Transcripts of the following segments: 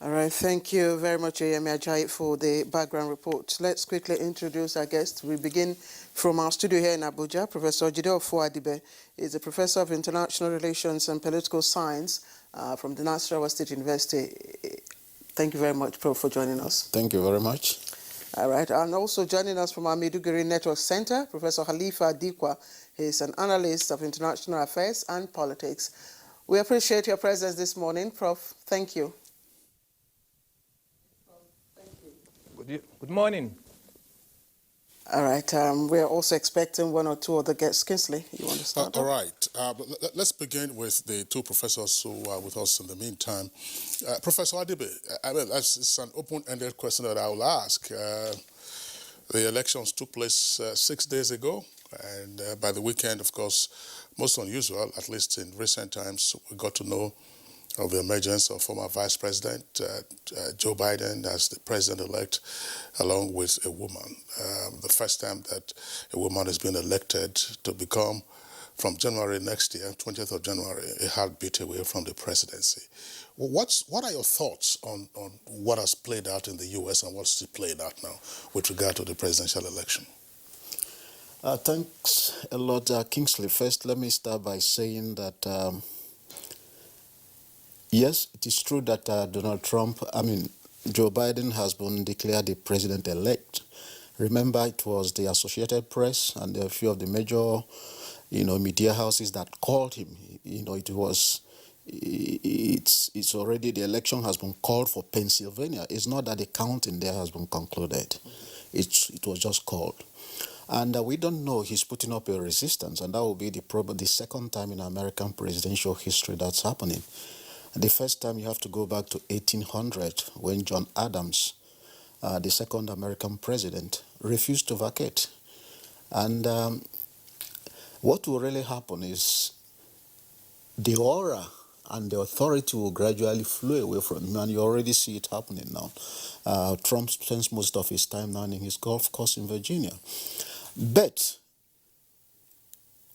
All right, thank you very much, Ayemi Ajayi, for the background report. Let's quickly introduce our guest. We begin from our studio here in Abuja. Professor Jide Ofuadibe is a professor of international relations and political science from the Nasarawa State University. Thank you very much, Prof, for joining us. Thank you very much. All right, and also joining us from our Maiduguri Network Center, Professor Khalifa Dikwa. He is an analyst of international affairs and politics. We appreciate your presence this morning, Prof. Thank you. Good morning. All right. We're also expecting one or two other guests. Kinsley, you want to start? All right. Let's begin with the two professors who are with us in the meantime. Professor Adibe, it's an open-ended question that I will ask. The elections took place 6 days ago, and by the weekend, of course, most unusual, at least in recent times, we got to know of the emergence of former Vice President Joe Biden as the president-elect, along with a woman. The first time that a woman has been elected to become, from January next year, 20th of January, a heartbeat away from the presidency. What are your thoughts on what has played out in the U.S. and what's played out now with regard to the presidential election? Thanks a lot, Kingsley. First, let me start by saying that yes, it is true that Joe Biden has been declared the president-elect. Remember, it was the Associated Press and a few of the major, media houses that called him. It's already, the election has been called for Pennsylvania. It's not that the counting there has been concluded. It was just called. And we don't know, he's putting up a resistance, and that will be the second time in American presidential history that's happening. The first time you have to go back to 1800 when John Adams, the second American president, refused to vacate. And what will really happen is the aura and the authority will gradually flow away from him, and you already see it happening now. Trump spends most of his time now in his golf course in Virginia. But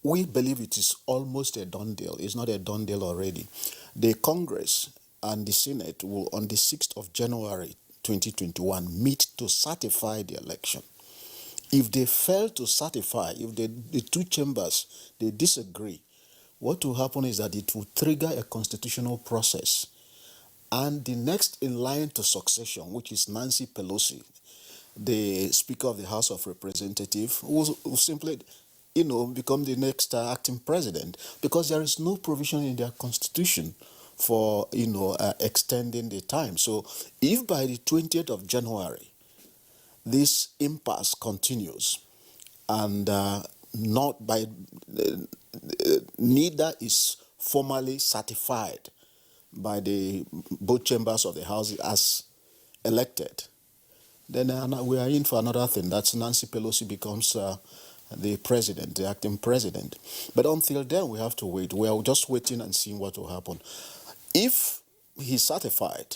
we believe it is almost a done deal. It's not a done deal already. The Congress and the Senate will, on the 6th of January 2021, meet to certify the election. If they fail to certify, if the two chambers, they disagree, what will happen is that it will trigger a constitutional process. And the next in line to succession, which is Nancy Pelosi, the Speaker of the House of Representatives, will simply become the next acting president, because there is no provision in their constitution for, extending the time. So if by the 20th of January, this impasse continues and neither is formally certified by both chambers of the House as elected, then we are in for another thing. That's Nancy Pelosi becomes the president, the acting president. But until then, we have to wait. We are just waiting and seeing what will happen. If he's certified,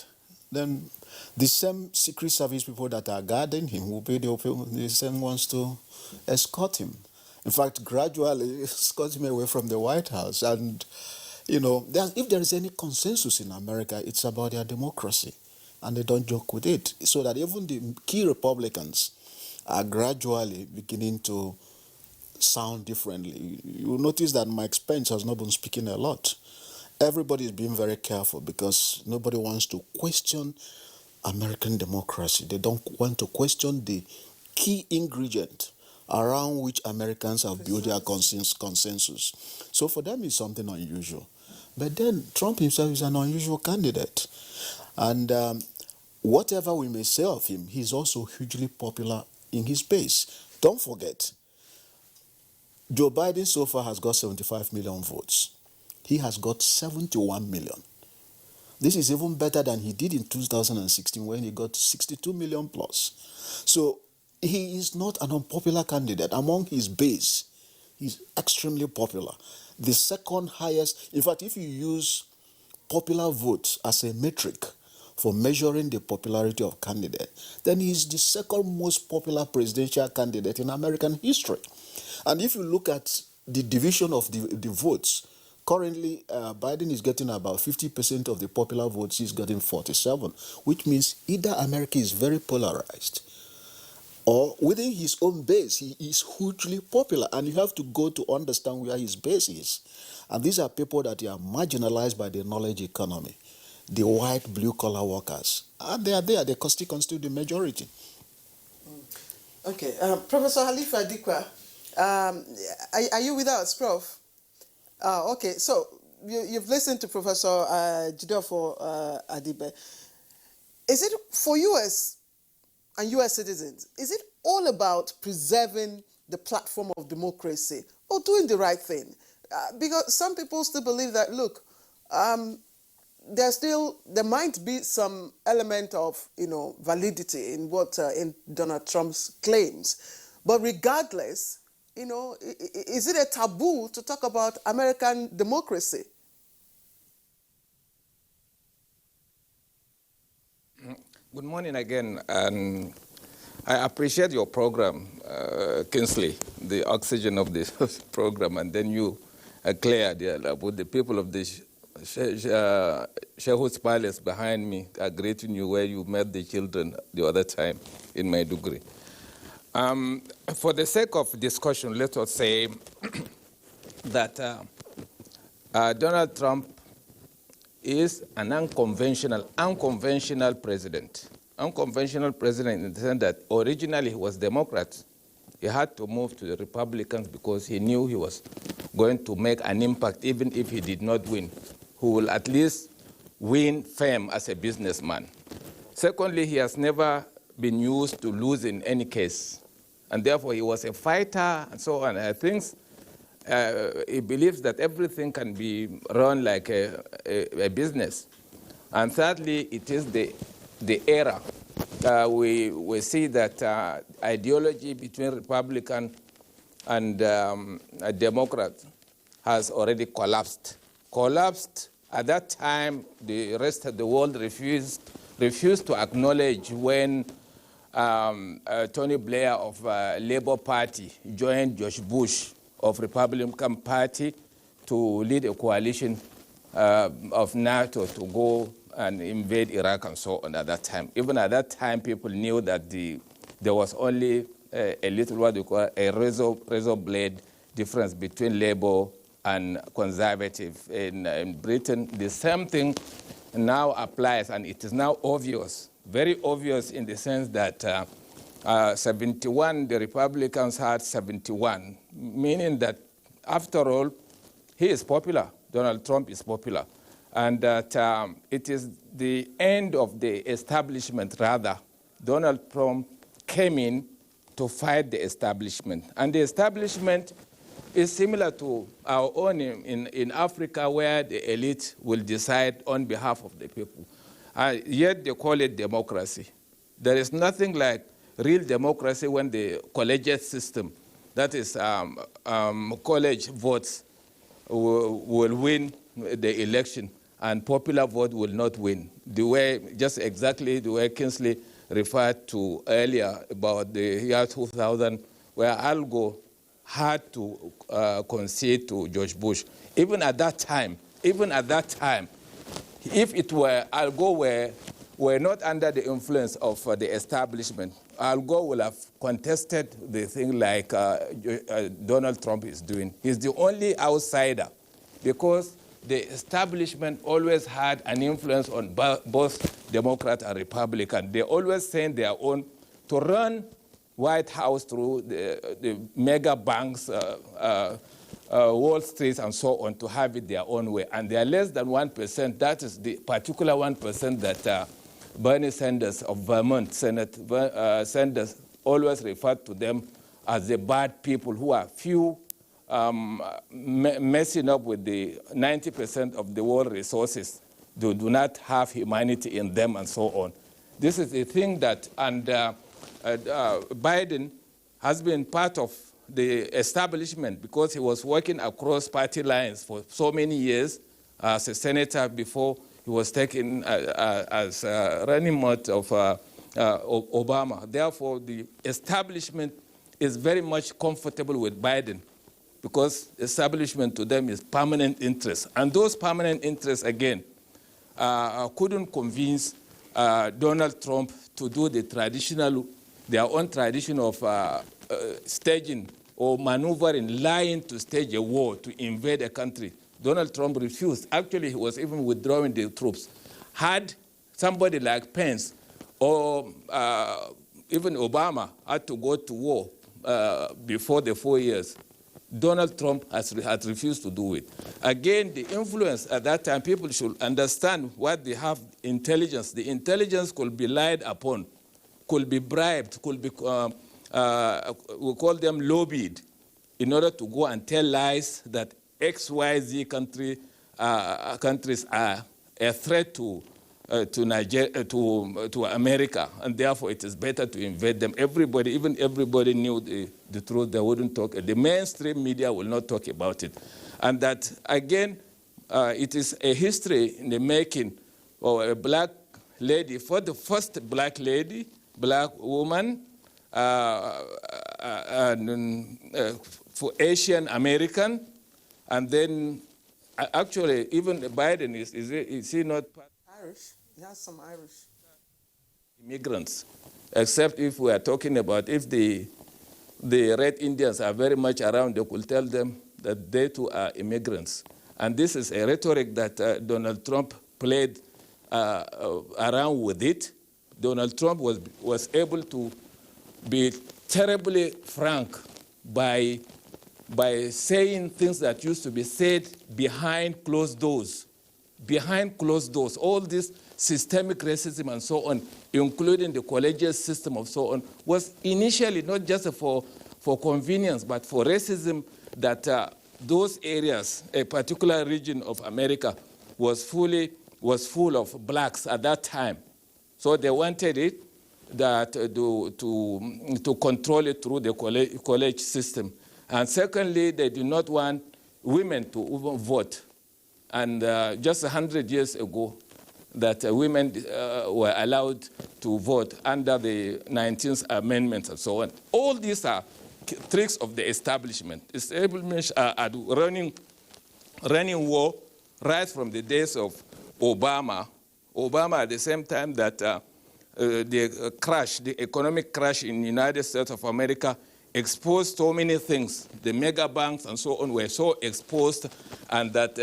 then the same Secret Service people that are guarding him will be the same ones to escort him. In fact, gradually escort him away from the White House. And, if there is any consensus in America, it's about their democracy. And they don't joke with it. So that even the key Republicans are gradually beginning to sound differently. You'll notice that Mike Pence has not been speaking a lot. Everybody is being very careful because nobody wants to question American democracy. They don't want to question the key ingredient around which Americans have built their consensus. So for them, it's something unusual. But then Trump himself is an unusual candidate. And whatever we may say of him, he's also hugely popular in his base. Don't forget, Joe Biden so far has got 75 million votes. He has got 71 million. This is even better than he did in 2016 when he got 62 million plus. So he is not an unpopular candidate. Among his base, he's extremely popular. The second highest, in fact, if you use popular votes as a metric for measuring the popularity of candidate, then he's the second most popular presidential candidate in American history. And if you look at the division of the votes, Currently, Biden is getting about 50% of the popular votes. He's getting 47, which means either America is very polarized, or within his own base, he is hugely popular. And you have to go to understand where his base is. And these are people that are marginalized by the knowledge economy, the white, blue-collar workers. And they are there. They still constitute the majority. Okay, Professor Halifa Dikwa, are you with us, Prof? Okay, so you've listened to Professor Jideofor Adibe. Is it for US and US citizens, is it all about preserving the platform of democracy or doing the right thing? Because some people still believe that, look, there might be some element of, validity in what in Donald Trump's claims. But regardless, is it a taboo to talk about American democracy? Good morning again, and I appreciate your program, Kingsley, the oxygen of this program, and then you are clear about the people of the Shehus Palace behind me are greeting you where you met the children the other time in Maiduguri. For the sake of discussion, let us say that Donald Trump is an unconventional president. Unconventional president in the sense that originally he was Democrat. He had to move to the Republicans because he knew he was going to make an impact even if he did not win. He will at least win fame as a businessman. Secondly, he has never been used to lose in any case. And therefore, he was a fighter and so on. I think he believes that everything can be run like a business. And thirdly, it is the era. We see that ideology between Republican and Democrat has already collapsed. At that time, the rest of the world refused to acknowledge when Tony Blair of Labour Party joined George Bush of Republican Party to lead a coalition of NATO to go and invade Iraq and so on at that time. Even at that time, people knew that there was only a little what we call a razor blade difference between Labour and Conservative. In Britain, the same thing now applies, and it is now obvious, very obvious in the sense that 71, the Republicans had 71, meaning that, after all, he is popular. Donald Trump is popular. And that it is the end of the establishment, rather. Donald Trump came in to fight the establishment. And the establishment is similar to our own in Africa, where the elite will decide on behalf of the people. Yet they call it democracy. There is nothing like real democracy when the collegiate system, that is college votes, will win the election and popular vote will not win. Just exactly the way Kingsley referred to earlier about the year 2000, where Al Gore had to concede to George Bush. Even at that time, if it were Al Gore were not under the influence of the establishment, Al Gore will have contested the thing like Donald Trump is doing. He's the only outsider because the establishment always had an influence on both Democrat and Republican. They always send their own to run White House through the mega banks, Wall Street, and so on, to have it their own way. And they are less than 1%. That is the particular 1% that Bernie Sanders of Vermont, Sanders, always referred to them as the bad people who are few, messing up with the 90% of the world resources. They do not have humanity in them and so on. This is the thing that, and Biden has been part of the establishment because he was working across party lines for so many years as a senator before he was taken as running mate of Obama. Therefore, the establishment is very much comfortable with Biden. because establishment to them is permanent interest. And those permanent interests, again, couldn't convince Donald Trump to do their own tradition of staging or maneuvering, lying to stage a war to invade a country. Donald Trump refused. Actually, he was even withdrawing the troops. Had somebody like Pence or even Obama had to go to war before the 4 years, Donald Trump had refused to do it. Again, the influence at that time, people should understand what they have intelligence. The intelligence could be lied upon, could be bribed, could be, we call them lobbied, in order to go and tell lies that XYZ countries are a threat to America, and therefore it is better to invade them. Even everybody knew the truth. They wouldn't talk. The mainstream media will not talk about it. And that, again, it is a history in the making of a black lady, for the first black lady, black woman, for Asian American, and then actually even Biden is he not Irish? He has some Irish. Immigrants, except if we are talking about if the Red Indians are very much around, they could tell them that they too are immigrants. And this is a rhetoric that Donald Trump played around with it. Donald Trump was able to be terribly frank by saying things that used to be said behind closed doors. Behind closed doors, all this systemic racism and so on, including the collegiate system and so on, was initially not just for convenience, but for racism that those areas, a particular region of America, was full of blacks at that time. So they wanted it that to control it through the college system. And secondly, they did not want women to even vote. And just 100 years ago, that women were allowed to vote under the 19th Amendment and so on. All these are tricks of the establishment. Establishment are running war right from the days of Obama. Obama, at the same time that the economic crash in the United States of America exposed so many things. The mega banks and so on were so exposed, and that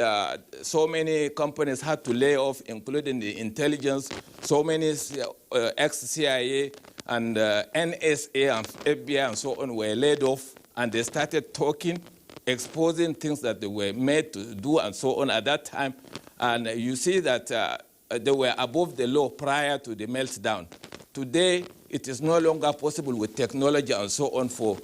so many companies had to lay off, including the intelligence. So many ex-CIA and NSA and FBI and so on were laid off, and they started talking, exposing things that they were made to do and so on at that time. And you see that they were above the law prior to the meltdown. Today, it is no longer possible with technology and so on for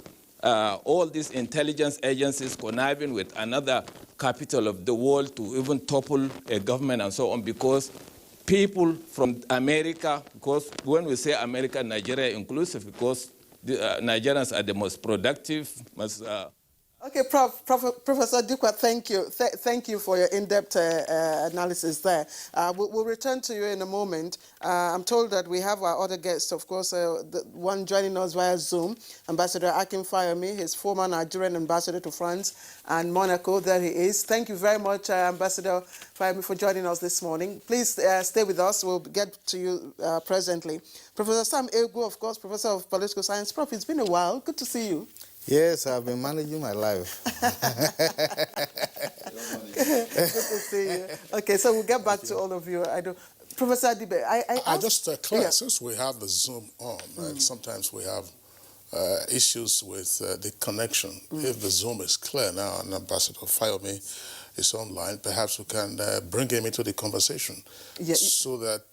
all these intelligence agencies conniving with another capital of the world to even topple a government and so on, because people from America, because when we say America, Nigeria inclusive, because the, Nigerians are the most productive, Okay, Professor Dukwa, thank you. Thank you for your in-depth analysis there. We'll return to you in a moment. I'm told that we have our other guests, of course, the one joining us via Zoom, Ambassador Akin Fayemi, his former Nigerian ambassador to France and Monaco. There he is. Thank you very much, Ambassador Fayemi, for joining us this morning. Please stay with us. We'll get to you presently. Professor Sam Egu, of course, Professor of Political Science. Prof, it's been a while. Good to see you. Yes, I've been managing my life. Good to see you. Okay, so we'll get back to all of you. Professor Adibe, I just clear, yeah. since we have the Zoom on, and sometimes we have issues with the connection. If the Zoom is clear now and Ambassador Fayemi is online, perhaps we can bring him into the conversation, so that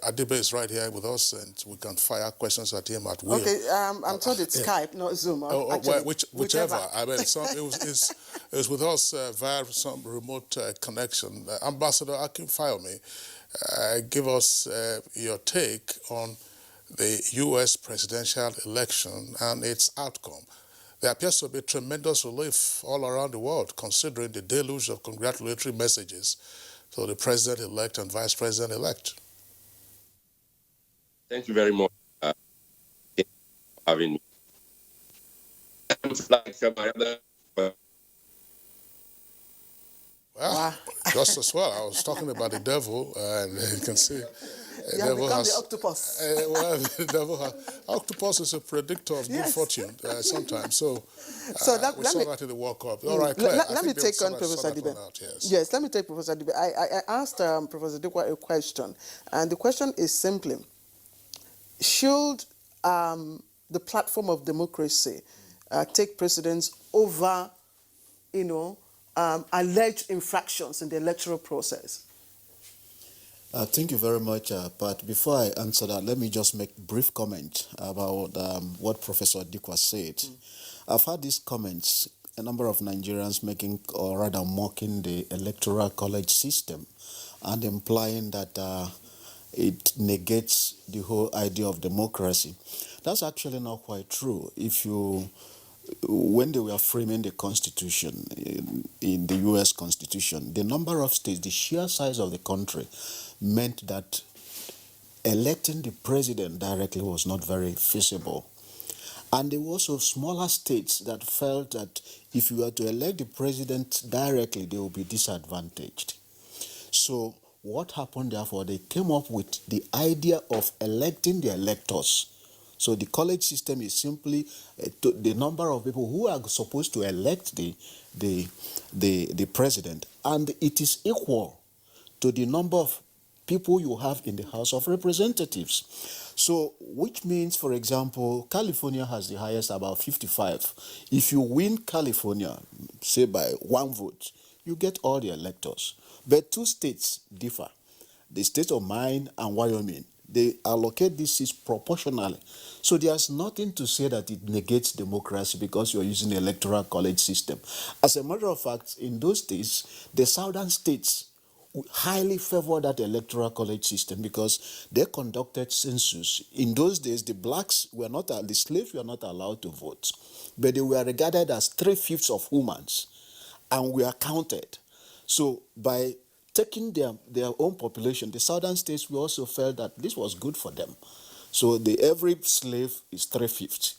Adibe is right here with us and we can fire questions at him at will. Okay, I'm told it's Skype, not Zoom. Actually, whichever. I mean, it was with us via some remote connection. Ambassador Akin Fayemi, give us your take on the U.S. presidential election and its outcome. There appears to be tremendous relief all around the world, considering the deluge of congratulatory messages to the president-elect and vice president-elect. Thank you very much for having me. Like my other Well, Wow. just as well. I was talking about the devil, and you can see You have become the octopus. well, the devil has, octopus is a predictor of good Yes. fortune sometimes. So So we saw that in the World Cup. All right, Let, Claire. let- I let me think they take on Professor that Dibe. one out. Yes. Yes, let me take Professor Dibe. I asked Professor Dikwa a question, and the question is simply, should the platform of democracy take precedence over, alleged infractions in the electoral process? Thank you very much, Pat. Before I answer that, let me just make a brief comment about what Professor Dikwa said. I've had these comments, a number of Nigerians making, or rather mocking, the electoral college system and implying that it negates the whole idea of democracy. That's actually not quite true. When they were framing the Constitution, in the U.S. Constitution, the number of states, the sheer size of the country, meant that electing the president directly was not very feasible. And there were also smaller states that felt that if you were to elect the president directly, they would be disadvantaged. So what happened, therefore, they came up with the idea of electing the electors. So the college system is simply the number of people who are supposed to elect the president, and it is equal to the number of people you have in the House of Representatives. So, which means, for example, California has the highest, about 55. If you win California, say by 1 vote, you get all the electors. But 2 states differ. The state of Maine and Wyoming, they allocate these seats proportionally. So there's nothing to say that it negates democracy because you're using the electoral college system. As a matter of fact, in those days, the southern states highly favor that electoral college system because they conducted census. In those days, the slaves were not allowed to vote, but they were regarded as 3/5 of humans, and were counted. So by taking their own population, the southern states, we also felt that this was good for them. So every slave is 3/5.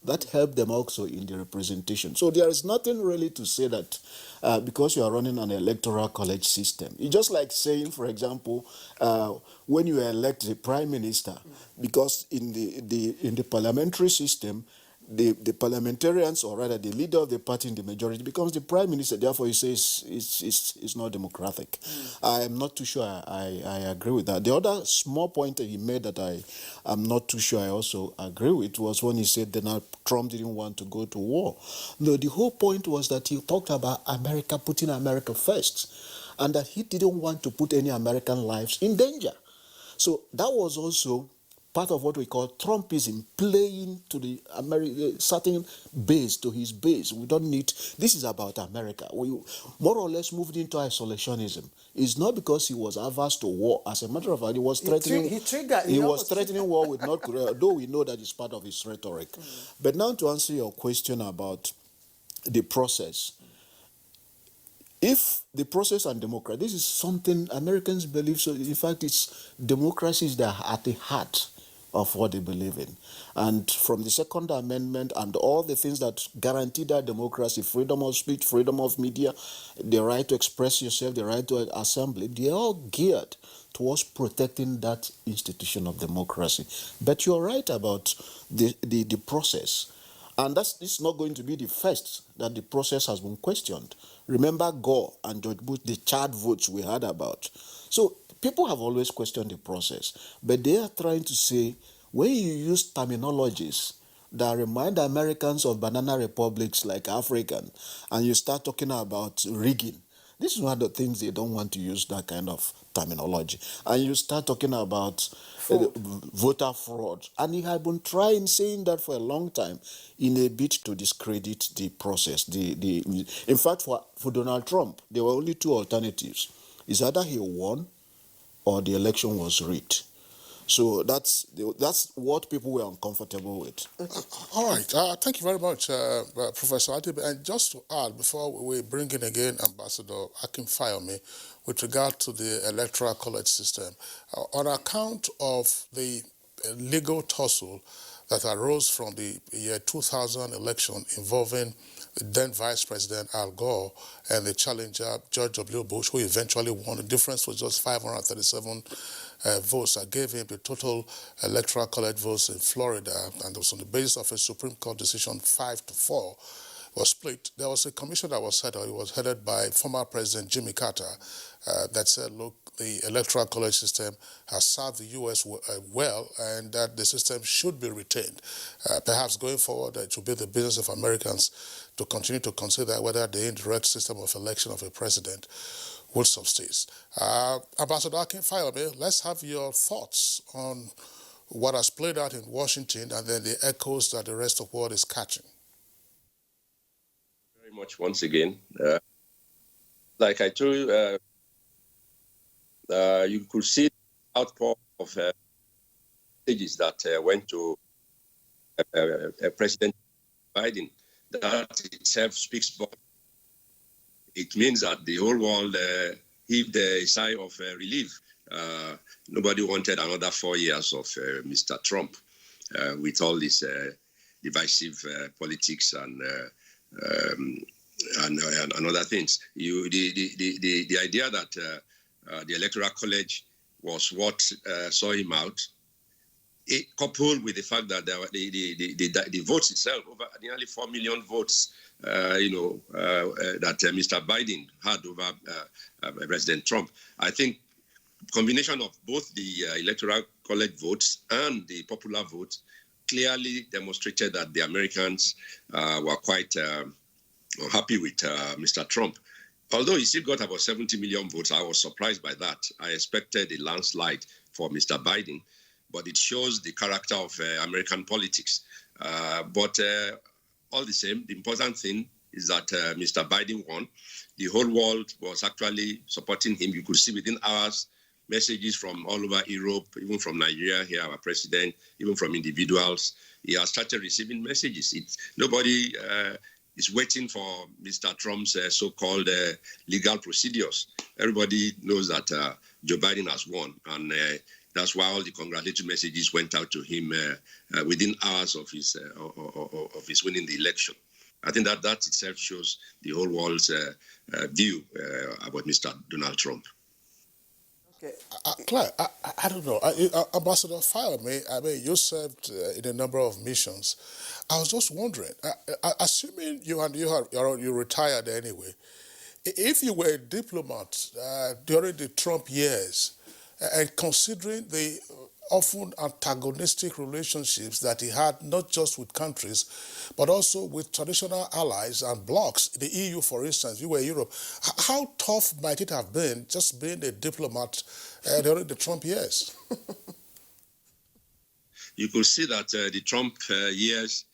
That helped them also in the representation. So there is nothing really to say that because you are running an electoral college system. It's just like saying, for example, when you elect the prime minister, because in the parliamentary system, the parliamentarians, or rather the leader of the party in the majority, becomes the prime minister. Therefore, you say it's not democratic. I am not too sure I agree with that. The other small point that he made that I am not too sure I also agree with was when he said Donald Trump didn't want to go to war. No, the whole point was that he talked about America, putting America first, and that he didn't want to put any American lives in danger. So that was also part of what we call Trumpism, playing to the certain base, to his base. We don't need, this is about America. We more or less moved into isolationism. It's not because he was averse to war. As a matter of fact, he was threatening, he was threatening war with North Korea, though we know that it's part of his rhetoric. But now to answer your question about the process, if the process and democracy, this is something Americans believe, so in fact, democracy is at the heart of what they believe in. And from the Second Amendment and all the things that guarantee that democracy, freedom of speech, freedom of media, the right to express yourself, the right to assembly, they're all geared towards protecting that institution of democracy. But you're right about the process. And this is not going to be the first that the process has been questioned. Remember Gore and George Bush, the charred votes we heard about. So people have always questioned the process, but they are trying to say, when you use terminologies that remind Americans of banana republics like African, and you start talking about rigging, this is one of the things they don't want to use, that kind of terminology. And you start talking about voter fraud. And he had been saying that for a long time in a bid to discredit the process. In fact, for Donald Trump, there were only 2 alternatives. It's either he won or the election was rigged. So that's what people were uncomfortable with. All right. Thank you very much, Professor Adibe. And just to add, before we bring in again Ambassador Akin Fayome, with regard to the electoral college system, on account of the legal tussle that arose from the year 2000 election involving then Vice President Al Gore and the challenger George W. Bush, who eventually won. The difference was just 537 votes. I gave him the total electoral college votes in Florida, and it was on the basis of a Supreme Court decision 5-4 was split. There was a commission that was set up. It was headed by former President Jimmy Carter that said, look, the electoral college system has served the U.S. well, and that the system should be retained. Perhaps going forward, it will be the business of Americans to continue to consider whether the indirect system of election of a president will subsist. Ambassador Akin Fayome, let's have your thoughts on what has played out in Washington and then the echoes that the rest of the world is catching. Very much once again. Like I told you, you could see the outpour of messages that went to President Biden. That itself speaks about. It means that the whole world heaved a sigh of relief. Nobody wanted another 4 years of Mr. Trump with all this divisive politics and other things. The idea that the Electoral College was what saw him out, coupled with the fact that the votes itself, over nearly 4 million votes, that Mr. Biden had over President Trump. I think combination of both the Electoral College votes and the popular votes clearly demonstrated that the Americans were quite happy with Mr. Trump. Although he still got about 70 million votes, I was surprised by that. I expected a landslide for Mr. Biden, but it shows the character of American politics. But all the same, the important thing is that Mr. Biden won. The whole world was actually supporting him. You could see within hours messages from all over Europe, even from Nigeria, here our president, even from individuals. He has started receiving messages. Nobody is waiting for Mr. Trump's so-called legal procedures. Everybody knows that Joe Biden has won, and that's why all the congratulatory messages went out to him within hours of his winning the election. I think that itself shows the whole world's view about Mr. Donald Trump. Okay. Claire, I don't know. Ambassador Fayome, I mean, you served in a number of missions. I was just wondering, assuming you retired anyway, if you were a diplomat during the Trump years, and considering the often antagonistic relationships that he had, not just with countries, but also with traditional allies and blocs, the EU, for instance, you were Europe, how tough might it have been just being a diplomat during the Trump years? You could see that the Trump years,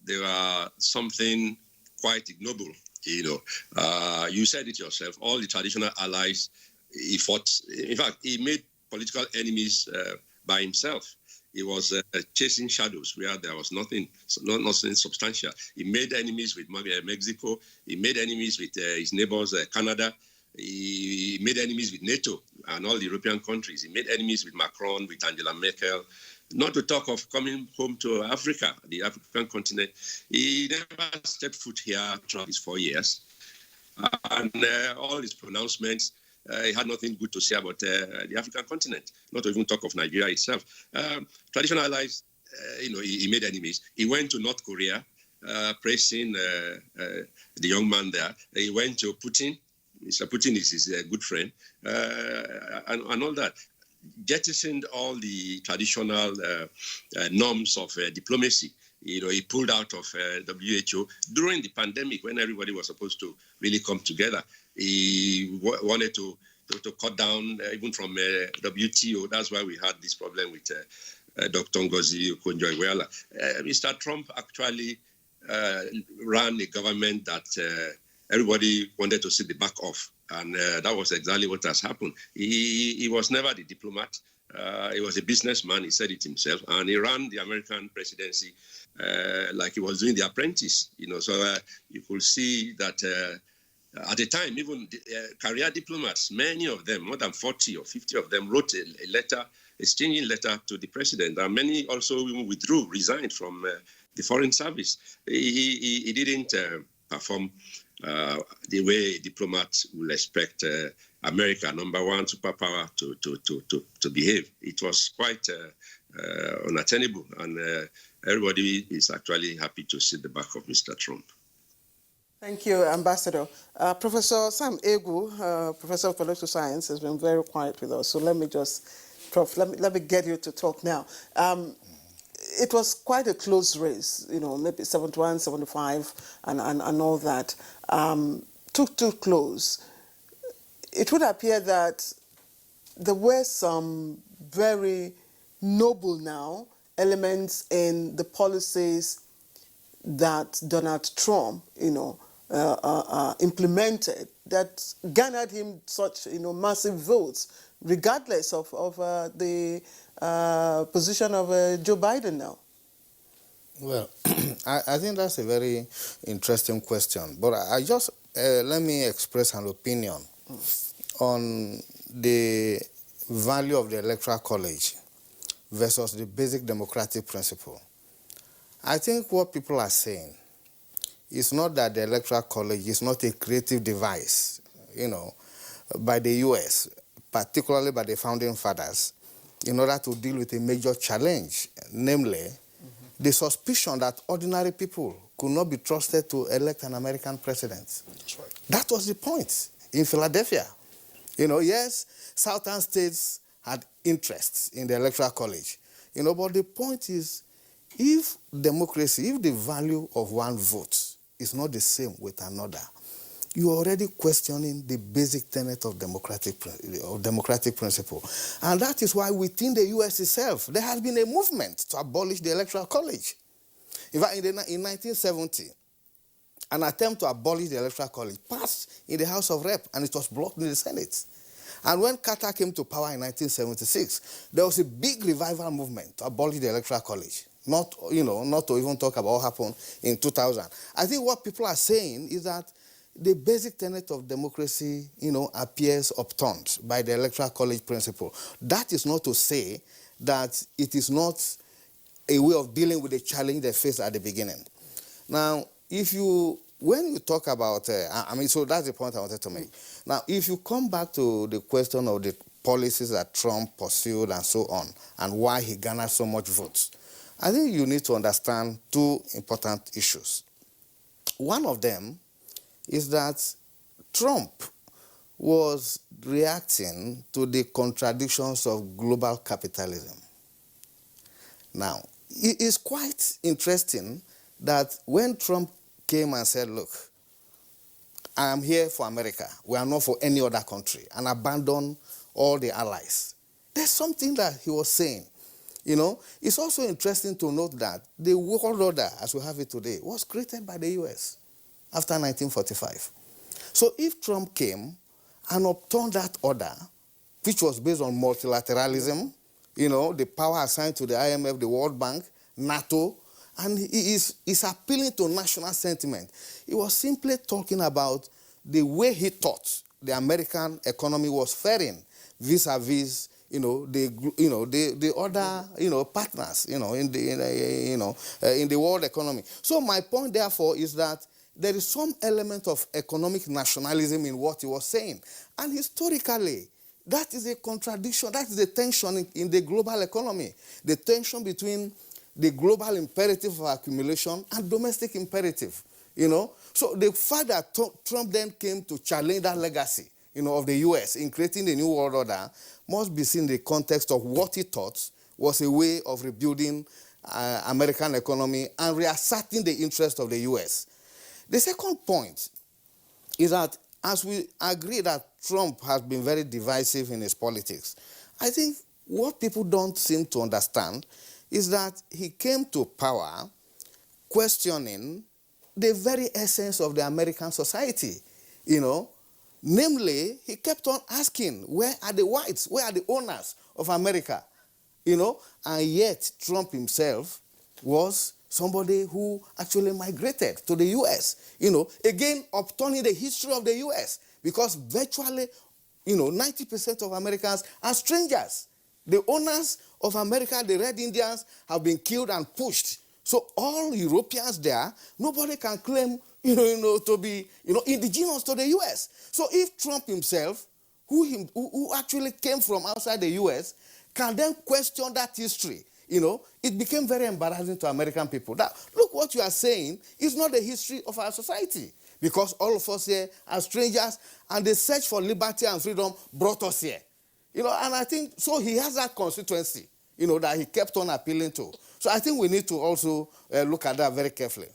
they were something quite ignoble. You said it yourself, all the traditional allies, he fought. In fact, he made political enemies by himself. He was chasing shadows where there was nothing substantial. He made enemies with Mexico. He made enemies with his neighbors, Canada. He made enemies with NATO and all the European countries. He made enemies with Macron, with Angela Merkel. Not to talk of coming home to Africa, the African continent. He never stepped foot here throughout his 4 years. And all his pronouncements, he had nothing good to say about the African continent, not to even talk of Nigeria itself. Traditional allies, he made enemies. He went to North Korea, praising the young man there. He went to Putin. Mr. Putin is his good friend, and all that. Jettisoned all the traditional norms of diplomacy. He pulled out of WHO during the pandemic when everybody was supposed to really come together. He wanted to cut down even from WTO. That's why we had this problem with Dr. Ngozi Okonjo-Iweala. Mr. Trump actually ran a government that everybody wanted to see the back of. And that was exactly what has happened. He was never the diplomat. He was a businessman, he said it himself, and he ran the American presidency like he was doing The Apprentice. So you could see that at the time, even career diplomats, many of them, more than 40 or 50 of them, wrote a letter, a stinging letter to the president, and many also even withdrew, resigned from the Foreign Service. He didn't perform the way a diplomat will expect America, number one superpower, to behave. It was quite unattainable, and everybody is actually happy to see the back of Mr. Trump. Thank you, Ambassador. Professor Sam Egu, Professor of Political Science, has been very quiet with us. So let me just, Prof, let me get you to talk now. It was quite a close race, you know, maybe 71, 75, and all that. Took too close. It would appear that there were some very noble now elements in the policies that Donald Trump, you know, implemented that garnered him such, you know, massive votes, regardless of the position of Joe Biden now. Well, I think that's a very interesting question. But I just, let me express an opinion on the value of the Electoral College versus the basic democratic principle. I think what people are saying is not that the Electoral College is not a creative device, you know, by the U.S., particularly by the founding fathers, in order to deal with a major challenge, namely the suspicion that ordinary people could not be trusted to elect an American president. That's right. That was the point in Philadelphia. You know, yes, southern states had interests in the Electoral College, you know, but the point is, if democracy, if the value of one vote is not the same with another, you are already questioning the basic tenet of democratic principle. And that is why within the U.S. itself, there has been a movement to abolish the Electoral College. In fact, in 1970, an attempt to abolish the Electoral College passed in the House of Rep, and it was blocked in the Senate. And when Carter came to power in 1976, there was a big revival movement to abolish the Electoral College. Not, you know, not to even talk about what happened in 2000. I think what people are saying is that the basic tenet of democracy, you know, appears upturned by the Electoral College principle. That is not to say that it is not a way of dealing with the challenge they faced at the beginning. Now, when you talk about, so that's the point I wanted to make. Now, if you come back to the question of the policies that Trump pursued and so on, and why he garnered so much votes, I think you need to understand two important issues. One of them is that Trump was reacting to the contradictions of global capitalism. Now, it is quite interesting that when Trump came and said, look, I am here for America, we are not for any other country, and abandoned all the allies, there's something that he was saying. You know, it's also interesting to note that the world order, as we have it today, was created by the U.S. after 1945. So if Trump came and upturned that order, which was based on multilateralism, you know, the power assigned to the IMF, the World Bank, NATO, and he is appealing to national sentiment. He was simply talking about the way he thought the American economy was faring vis-a-vis, you know, the other, partners, in the world economy. So my point, therefore, is that there is some element of economic nationalism in what he was saying. And historically, that is a contradiction, that is a tension in the global economy, the tension between the global imperative of accumulation and domestic imperative, you know. So the fact that Trump then came to challenge that legacy, you know, of the U.S. in creating the New World Order must be seen in the context of what he thought was a way of rebuilding American economy and reasserting the interest of the U.S. The second point is that as we agree that Trump has been very divisive in his politics, I think what people don't seem to understand is that he came to power questioning the very essence of the American society, you know. Namely, he kept on asking, where are the whites? Where are the owners of America? You know, and yet Trump himself was somebody who actually migrated to the U.S., you know, again, upturning the history of the U.S., because virtually, 90% of Americans are strangers. The owners of America, the Red Indians, have been killed and pushed So all Europeans there, nobody can claim, to be, indigenous to the U.S. So if Trump himself, who actually came from outside the U.S., can then question that history, it became very embarrassing to American people. That, look, what you are saying is not the history of our society, because all of us here are strangers, and the search for liberty and freedom brought us here. And I think, so he has that constituency, that he kept on appealing to. So I think we need to also look at that very carefully.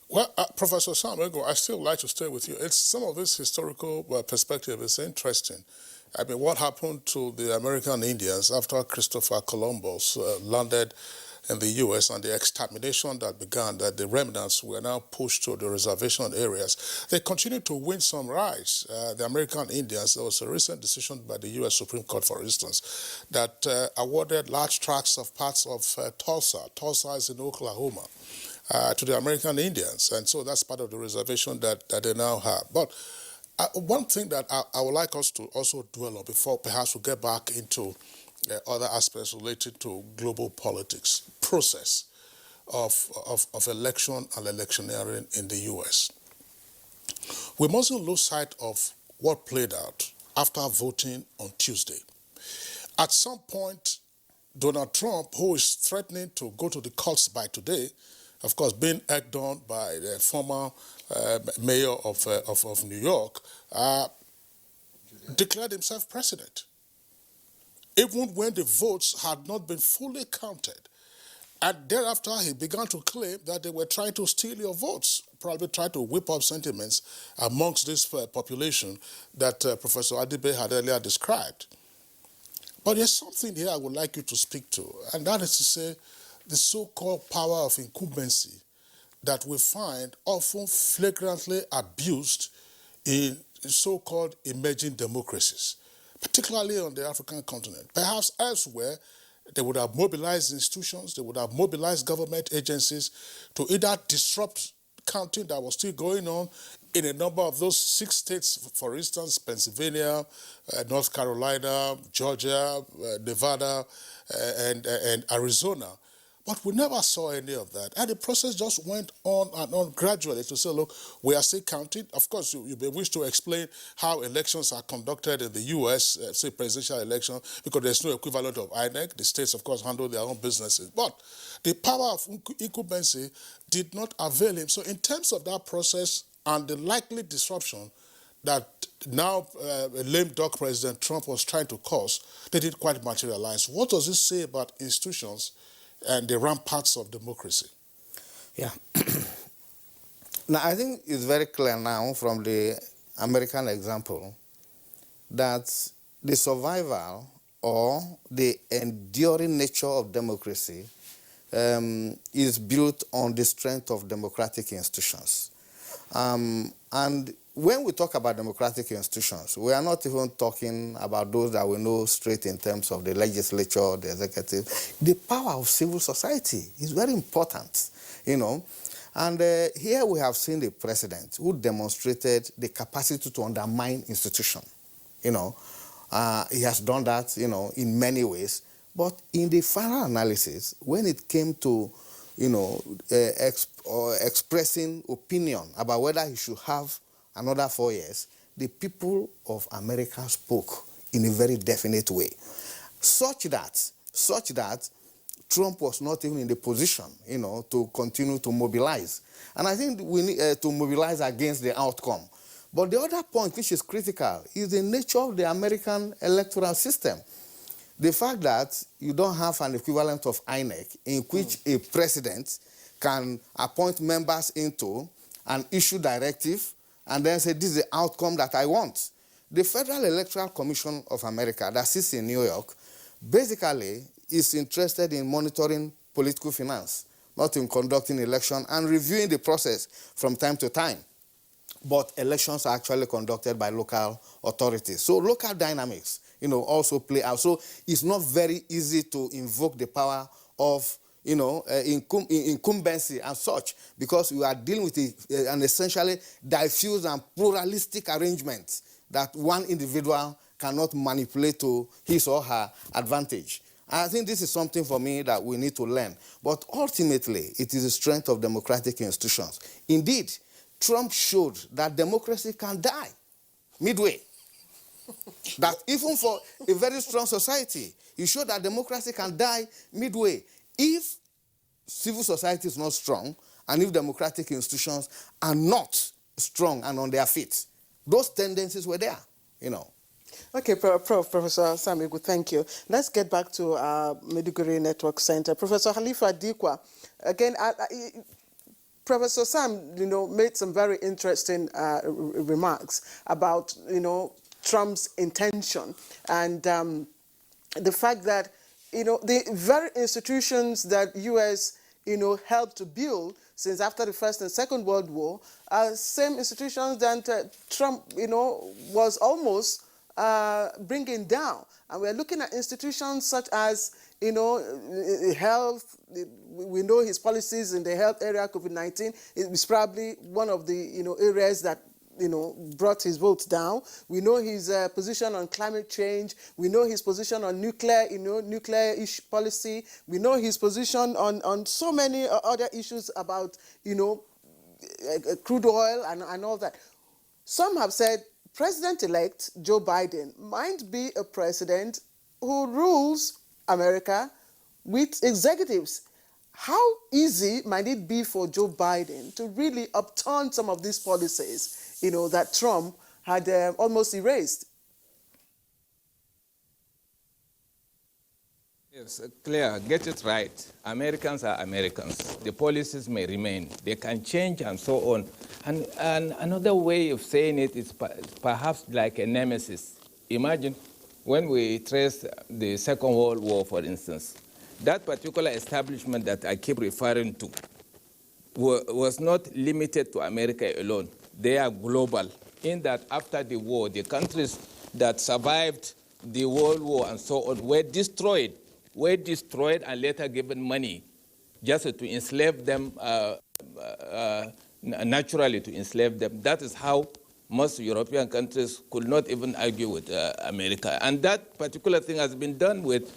Well, Professor Sam Ego, I still like to stay with you. Some of this historical perspective is interesting. I mean, what happened to the American Indians after Christopher Columbus landed in the U.S. and the extermination that began, that the remnants were now pushed to the reservation areas. They continue to win some rights. The American Indians, there was a recent decision by the U.S. Supreme Court, for instance, that awarded large tracts of parts of Tulsa. Tulsa is in Oklahoma. To the American Indians, and so that's part of the reservation that they now have. But one thing that I would like us to also dwell on before perhaps we get back into other aspects related to global politics, process of election and electioneering in the U.S. We mustn't lose sight of what played out after voting on Tuesday. At some point, Donald Trump, who is threatening to go to the courts by today, of course, being egged on by the former mayor of New York, declared himself president, even when the votes had not been fully counted. And thereafter, he began to claim that they were trying to steal your votes, probably trying to whip up sentiments amongst this population that Professor Adibe had earlier described. But there's something here I would like you to speak to, and that is to say, the so-called power of incumbency that we find often flagrantly abused in so-called emerging democracies, particularly on the African continent. Perhaps elsewhere, they would have mobilized institutions, they would have mobilized government agencies to either disrupt counting that was still going on in a number of those 6 states, for instance, Pennsylvania, North Carolina, Georgia, Nevada, and Arizona. But we never saw any of that. And the process just went on and on gradually to say, look, we are still counting. Of course, you may wish to explain how elections are conducted in the U.S., say presidential election, because there's no equivalent of INEC. The states, of course, handle their own businesses. But the power of incumbency did not avail him. So in terms of that process and the likely disruption that now lame duck President Trump was trying to cause, they didn't quite materialize. What does this say about institutions and the ramparts of democracy? Yeah. Now, I think it's very clear now from the American example that the survival or the enduring nature of democracy is built on the strength of democratic institutions. And when we talk about democratic institutions, we are not even talking about those that we know straight in terms of the legislature, the executive. The power of civil society is very important, And here we have seen the president who demonstrated the capacity to undermine institution. He has done that, in many ways. But in the final analysis, when it came to, expressing opinion about whether he should have another 4 years, the people of America spoke in a very definite way, such that Trump was not even in the position, to continue to mobilize. And I think we need to mobilize against the outcome. But the other point, which is critical, is the nature of the American electoral system. The fact that you don't have an equivalent of INEC in which a president can appoint members into and issue directive and then say, this is the outcome that I want. The Federal Electoral Commission of America that sits in New York basically is interested in monitoring political finance, not in conducting election and reviewing the process from time to time. But elections are actually conducted by local authorities. So local dynamics, also play out. So it's not very easy to invoke the power of, incumbency and such, because we are dealing with an essentially diffuse and pluralistic arrangement that one individual cannot manipulate to his or her advantage. I think this is something for me that we need to learn. But ultimately, it is the strength of democratic institutions. Indeed, Trump showed that democracy can die midway. That even for a very strong society, he showed that democracy can die midway if civil society is not strong and if democratic institutions are not strong and on their feet. Those tendencies were there, you know. Okay, Professor Samigu, thank you. Let's get back to our Maiduguri Network Center. Professor Halifa Dikwa, again, Professor Sam, made some very interesting remarks about, Trump's intention and the fact that, the very institutions that U.S., helped to build since after the First and Second World War are same institutions that Trump, was almost bringing down. And we're looking at institutions such as, health. We know his policies in the health area, COVID-19. It's probably one of the, areas that, brought his votes down. We know his position on climate change. We know his position on nuclear, nuclear policy. We know his position on so many other issues about, crude oil and all that. Some have said President-elect Joe Biden might be a president who rules America with executives. How easy might it be for Joe Biden to really upturn some of these policies, that Trump had almost erased? Yes, clear. Get it right. Americans are Americans. The policies may remain. They can change and so on. And another way of saying it is perhaps like a nemesis. Imagine when we trace the Second World War, for instance, that particular establishment that I keep referring to was not limited to America alone. They are global, in that after the war, the countries that survived the World War and so on were destroyed and later given money just to enslave them, naturally to enslave them. That is how most European countries could not even argue with America. And that particular thing has been done with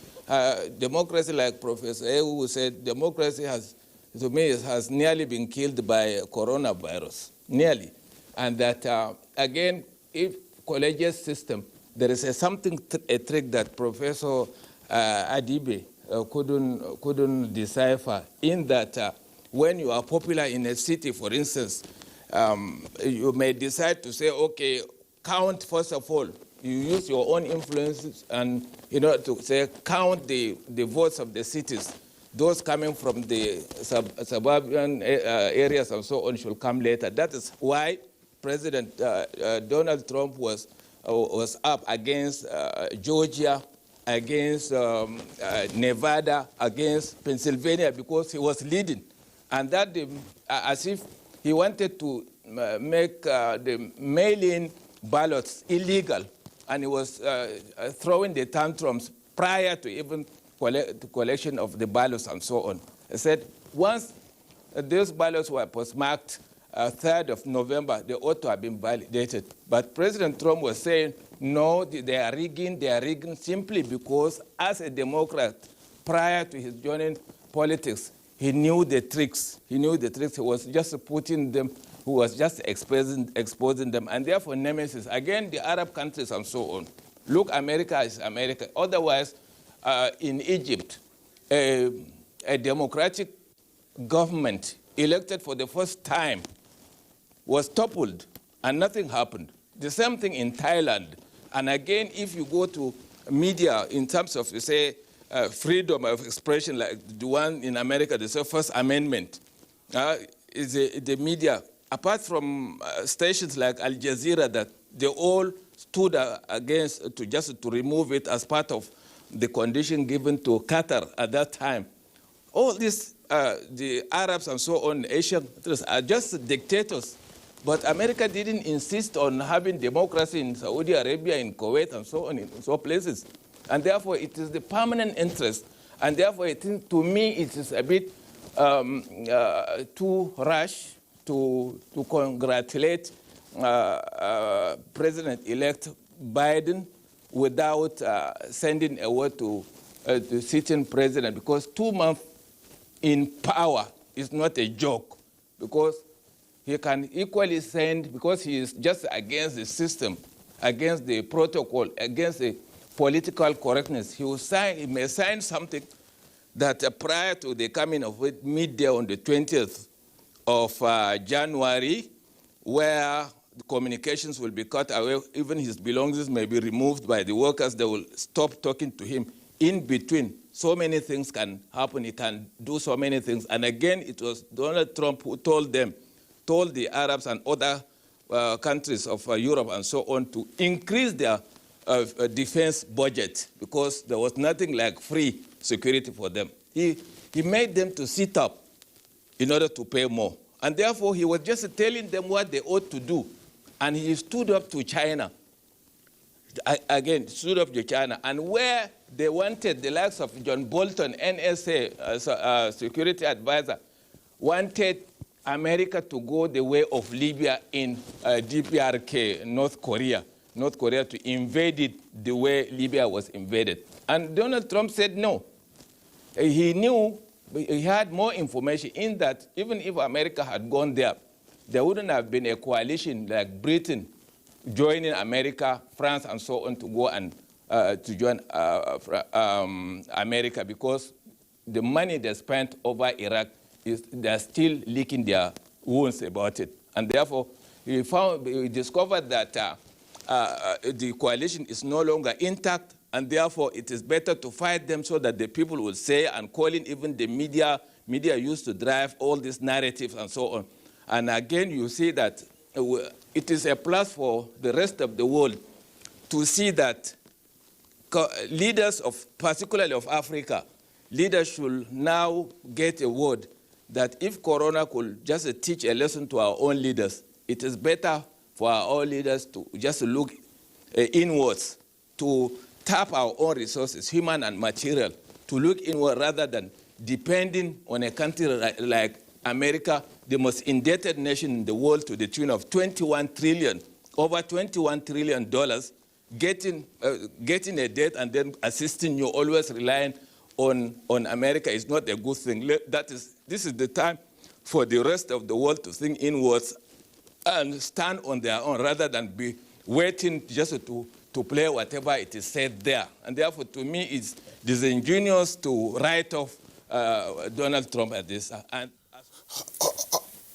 democracy, like Professor Ewu said. Democracy has, to me, has nearly been killed by coronavirus, nearly. And that, again, if collegiate system, there is a trick that Professor Adibe couldn't decipher, in that when you are popular in a city, for instance, you may decide to say, okay, count, first of all, you use your own influence and, to say, count the votes of the cities. Those coming from the suburban areas and so on should come later. That is why President Donald Trump was up against Georgia, against Nevada, against Pennsylvania, because he was leading. And that, as if he wanted to make the mail-in ballots illegal, and he was throwing the tantrums prior to even collection of the ballots and so on. He said once those ballots were postmarked 3rd of November, they ought to have been validated. But President Trump was saying, no, they are rigging simply because as a Democrat, prior to his joining politics, he knew the tricks. He was just putting them, he was just exposing them, and therefore nemesis. Again, the Arab countries and so on. Look, America is America. Otherwise, in Egypt, a democratic government elected for the first time was toppled and nothing happened. The same thing in Thailand. And again, if you go to media in terms of, say, freedom of expression, like the one in America, the First Amendment, is the media, apart from stations like Al Jazeera, that they all stood against to remove it as part of the condition given to Qatar at that time. All these, the Arabs and so on, Asian countries, are just dictators. But America didn't insist on having democracy in Saudi Arabia, in Kuwait, and so on, in so places. And therefore, it is the permanent interest. And therefore, to me, it is a bit too rash to congratulate President-elect Biden without sending a word to the sitting president, because 2 months in power is not a joke, because he can equally send, because he is just against the system, against the protocol, against the political correctness. He may sign something that prior to the coming of midday on the 20th of January, where the communications will be cut away, even his belongings may be removed by the workers, they will stop talking to him. In between, so many things can happen, he can do so many things. And again, it was Donald Trump who told the Arabs and other countries of Europe and so on to increase their defense budget, because there was nothing like free security for them. He made them to sit up in order to pay more. And therefore, he was just telling them what they ought to do. And he stood up to China. Again, stood up to China. And where they wanted the likes of John Bolton, NSA, security advisor, wanted America to go the way of Libya in DPRK, North Korea to invade it the way Libya was invaded. And Donald Trump said no. He knew, he had more information in that even if America had gone there, there wouldn't have been a coalition like Britain joining America, France, and so on to go and to join America, because the money they spent over Iraq, they're still licking their wounds about it. And therefore, he discovered that the coalition is no longer intact, and therefore it is better to fight them so that the people will say, and calling even the media used to drive all these narratives and so on. And again, you see that it is a plus for the rest of the world to see that leaders particularly of Africa, leaders should now get a word that if Corona could just teach a lesson to our own leaders, it is better for our own leaders to just look inwards, to tap our own resources, human and material, to look inward rather than depending on a country like America, the most indebted nation in the world, to the tune of over $21 trillion, getting a debt and then assisting you, always relying on America is not a good thing. This is the time for the rest of the world to think inwards and stand on their own rather than be waiting just to play whatever it is said there. And therefore, to me, it's disingenuous to write off Donald Trump at this. All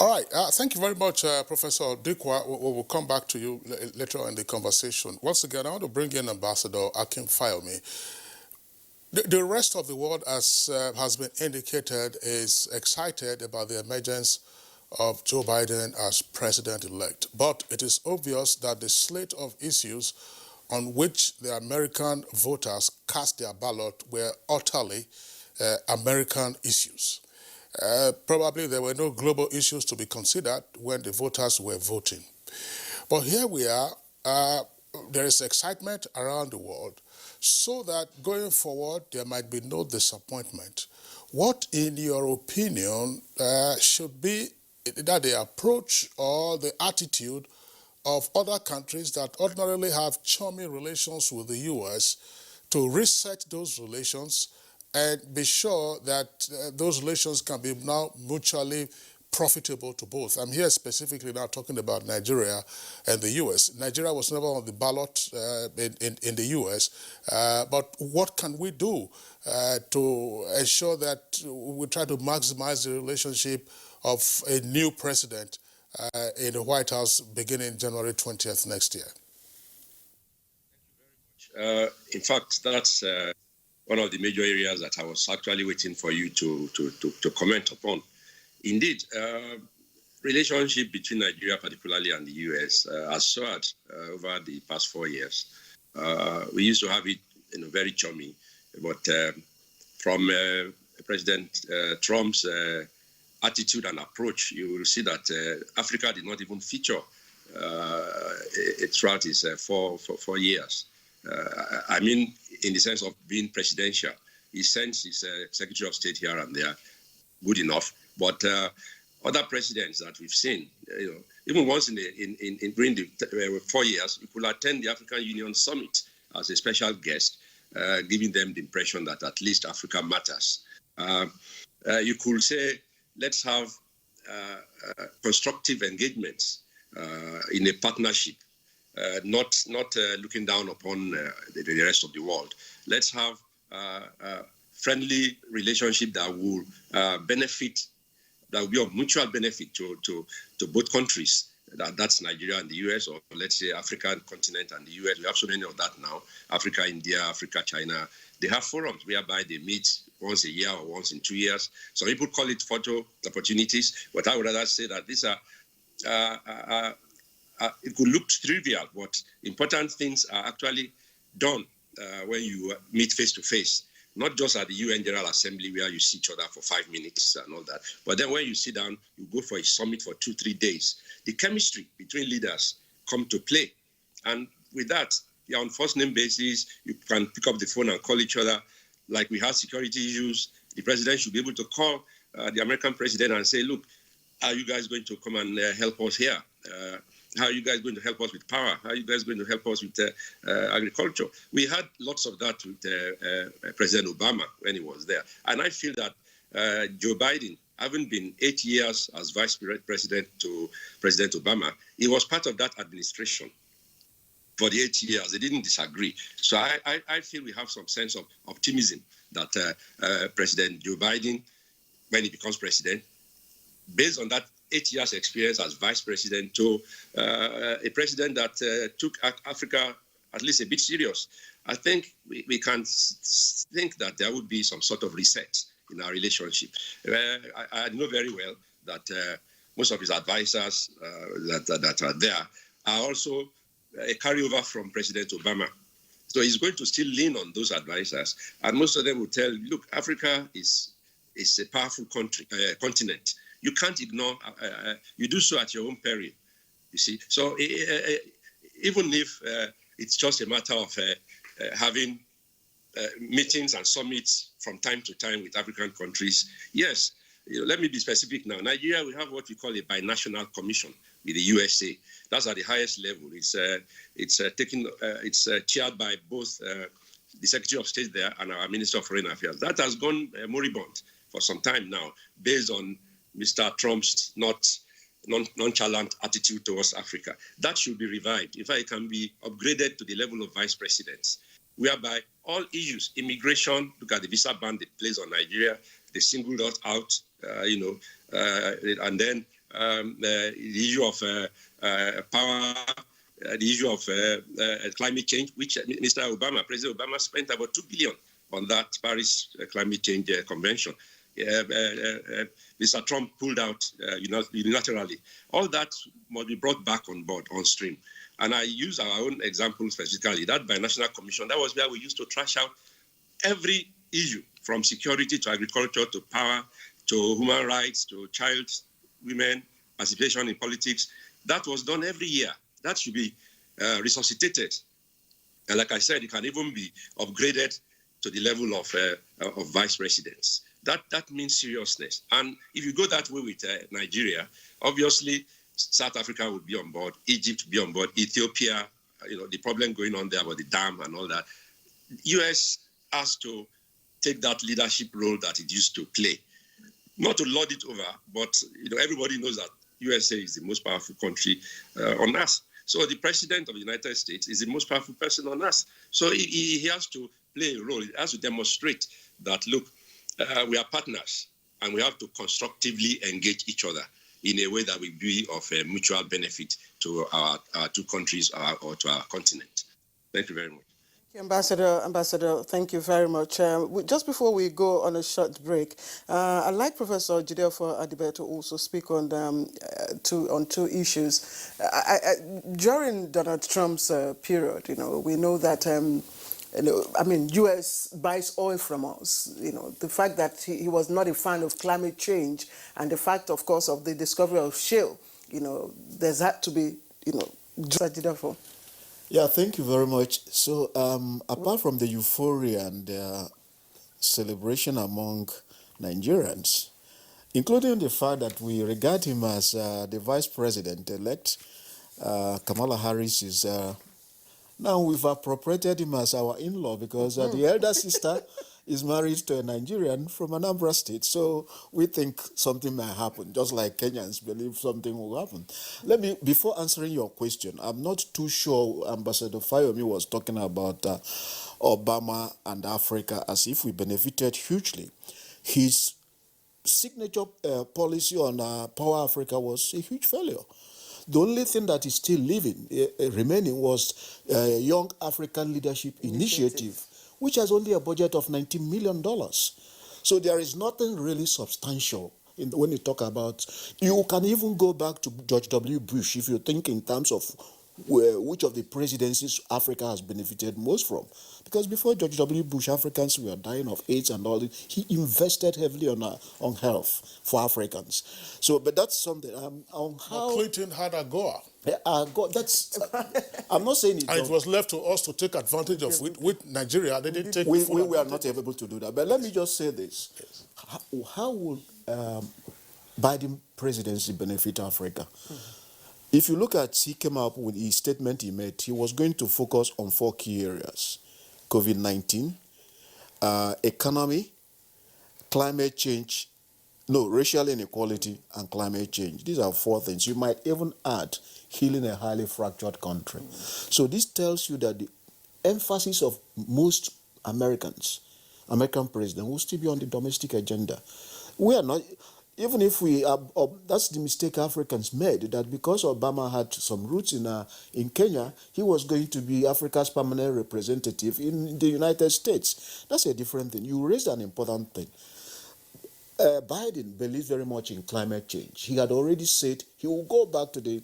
right. Thank you very much, Professor Dikwa. We'll come back to you later on in the conversation. Once again, I want to bring in Ambassador Akin Fayomi. The rest of the world, as has been indicated, is excited about the emergence of Joe Biden as president-elect. But it is obvious that the slate of issues on which the American voters cast their ballot were utterly American issues. Probably there were no global issues to be considered when the voters were voting. But here we are, there is excitement around the world, so that going forward there might be no disappointment. What, in your opinion, should be that the approach or the attitude of other countries that ordinarily have chummy relations with the U.S. to reset those relations and be sure that those relations can be now mutually profitable to both? I'm here specifically now talking about Nigeria and the U.S. Nigeria was never on the ballot in the U.S., but what can we do to ensure that we try to maximize the relationship of a new president in the White House beginning January 20th next year? In fact, that's one of the major areas that I was actually waiting for you to comment upon. Indeed, relationship between Nigeria particularly and the U.S. has soared over the past 4 years. We used to have it very chummy, but from President Trump's attitude and approach, you will see that Africa did not even feature throughout his 4 years. I mean, in the sense of being presidential. He sends his Secretary of State here and there, good enough. But other presidents that we've seen, even once during the 4 years, he could attend the African Union Summit as a special guest. giving them the impression that at least Africa matters. You could say, let's have constructive engagements in a partnership, not looking down upon the rest of the world. Let's have friendly relationship that will benefit, that will be of mutual benefit to both countries. That's Nigeria and the US, or let's say African continent and the US. We have so many of that now. Africa, India, Africa, China. They have forums whereby they meet once a year or once in 2 years. Some people call it photo opportunities, but I would rather say that these are, it could look trivial, but important things are actually done when you meet face to face. Not just at the UN General Assembly where you see each other for 5 minutes and all that, but then when you sit down, you go for a summit for 2-3 days. The chemistry between leaders come to play. And with that, you're on first name basis, you can pick up the phone and call each other. Like we have security issues, the president should be able to call the American president and say, look, are you guys going to come and help us here? How are you guys going to help us with power? How are you guys going to help us with agriculture? We had lots of that with President Obama when he was there. And I feel that Joe Biden, having been 8 years as vice president to President Obama, he was part of that administration for the 8 years. They didn't disagree. So I feel we have some sense of optimism that President Joe Biden, when he becomes president, based on that 8 years experience as vice president to a president that took Africa at least a bit serious, I think we can think that there would be some sort of reset in our relationship. I know very well that most of his advisors that are there are also a carryover from President Obama. So he's going to still lean on those advisors. And most of them will tell, look, Africa is a powerful continent. You can't ignore, you do so at your own peril, you see. So even if it's just a matter of having meetings and summits from time to time with African countries, yes, let me be specific now. Nigeria, we have what we call a binational commission with the USA. That's at the highest level. It's chaired by both the Secretary of State there and our Minister of Foreign Affairs. That has gone moribund for some time now, based on Mr. Trump's nonchalant attitude towards Africa. That should be revived. In fact, it can be upgraded to the level of vice presidents, whereby all issues, immigration, look at the visa ban they placed on Nigeria, they singled us out, and then the issue of power, the issue of climate change, which President Obama spent about $2 billion on that Paris Climate Change Convention. Mr. Trump pulled out unilaterally. All that must be brought back on board, on stream. And I use our own example specifically, that binational commission, that was where we used to trash out every issue, from security to agriculture to power to human rights to child, women, participation in politics. That was done every year. That should be resuscitated. And like I said, it can even be upgraded to the level of vice presidents. That means seriousness. And if you go that way with Nigeria, obviously South Africa would be on board, Egypt would be on board, Ethiopia, the problem going on there about the dam and all that. US has to take that leadership role that it used to play. Not to lord it over, but everybody knows that USA is the most powerful country on earth. So the president of the United States is the most powerful person on earth. So he has to play a role. He has to demonstrate that, look, we are partners, and we have to constructively engage each other in a way that will be of mutual benefit to our two countries or to our continent. Thank you very much. Ambassador, thank you very much. Just before we go on a short break, I'd like Professor Jideofor Adibe to also speak on two issues. During Donald Trump's period, we know that U.S. buys oil from us. The fact that he was not a fan of climate change, and the fact, of course, of the discovery of shale. There's had to be, Jideofor. Yeah, thank you very much. So, apart from the euphoria and celebration among Nigerians, including the fact that we regard him as the vice president-elect, Kamala Harris is Now we've appropriated him as our in-law because the elder sister is married to a Nigerian from Anambra State. So we think something may happen, just like Kenyans believe something will happen. Let me, before answering your question, I'm not too sure Ambassador Fayomi was talking about Obama and Africa as if we benefited hugely. His signature policy on Power Africa was a huge failure. The only thing that is still remaining was a Young African Leadership Initiative, which has only a budget of $19 million. So there is nothing really substantial when you talk about, you can even go back to George W. Bush if you think in terms of which of the presidencies Africa has benefited most from. Because before George W. Bush, Africans were dying of AIDS and all this. He invested heavily on health for Africans. So, but that's something. On how Clinton had a Goa. that's. I'm not saying it. And it was left to us to take advantage of with Nigeria. They didn't take. We were not able to do that. But let me just say this: how would Biden presidency benefit Africa? If you look at, he came up with his statement he made, he was going to focus on 4 key areas: COVID-19, economy, climate change, racial inequality, and climate change. These are 4 things. You might even add healing a highly fractured country. So this tells you that the emphasis of most American presidents will still be on the domestic agenda. We are not. Even if we are, that's the mistake Africans made, that because Obama had some roots in Kenya, he was going to be Africa's permanent representative in the United States. That's a different thing. You raised an important thing. Biden believes very much in climate change. He had already said he will go back to the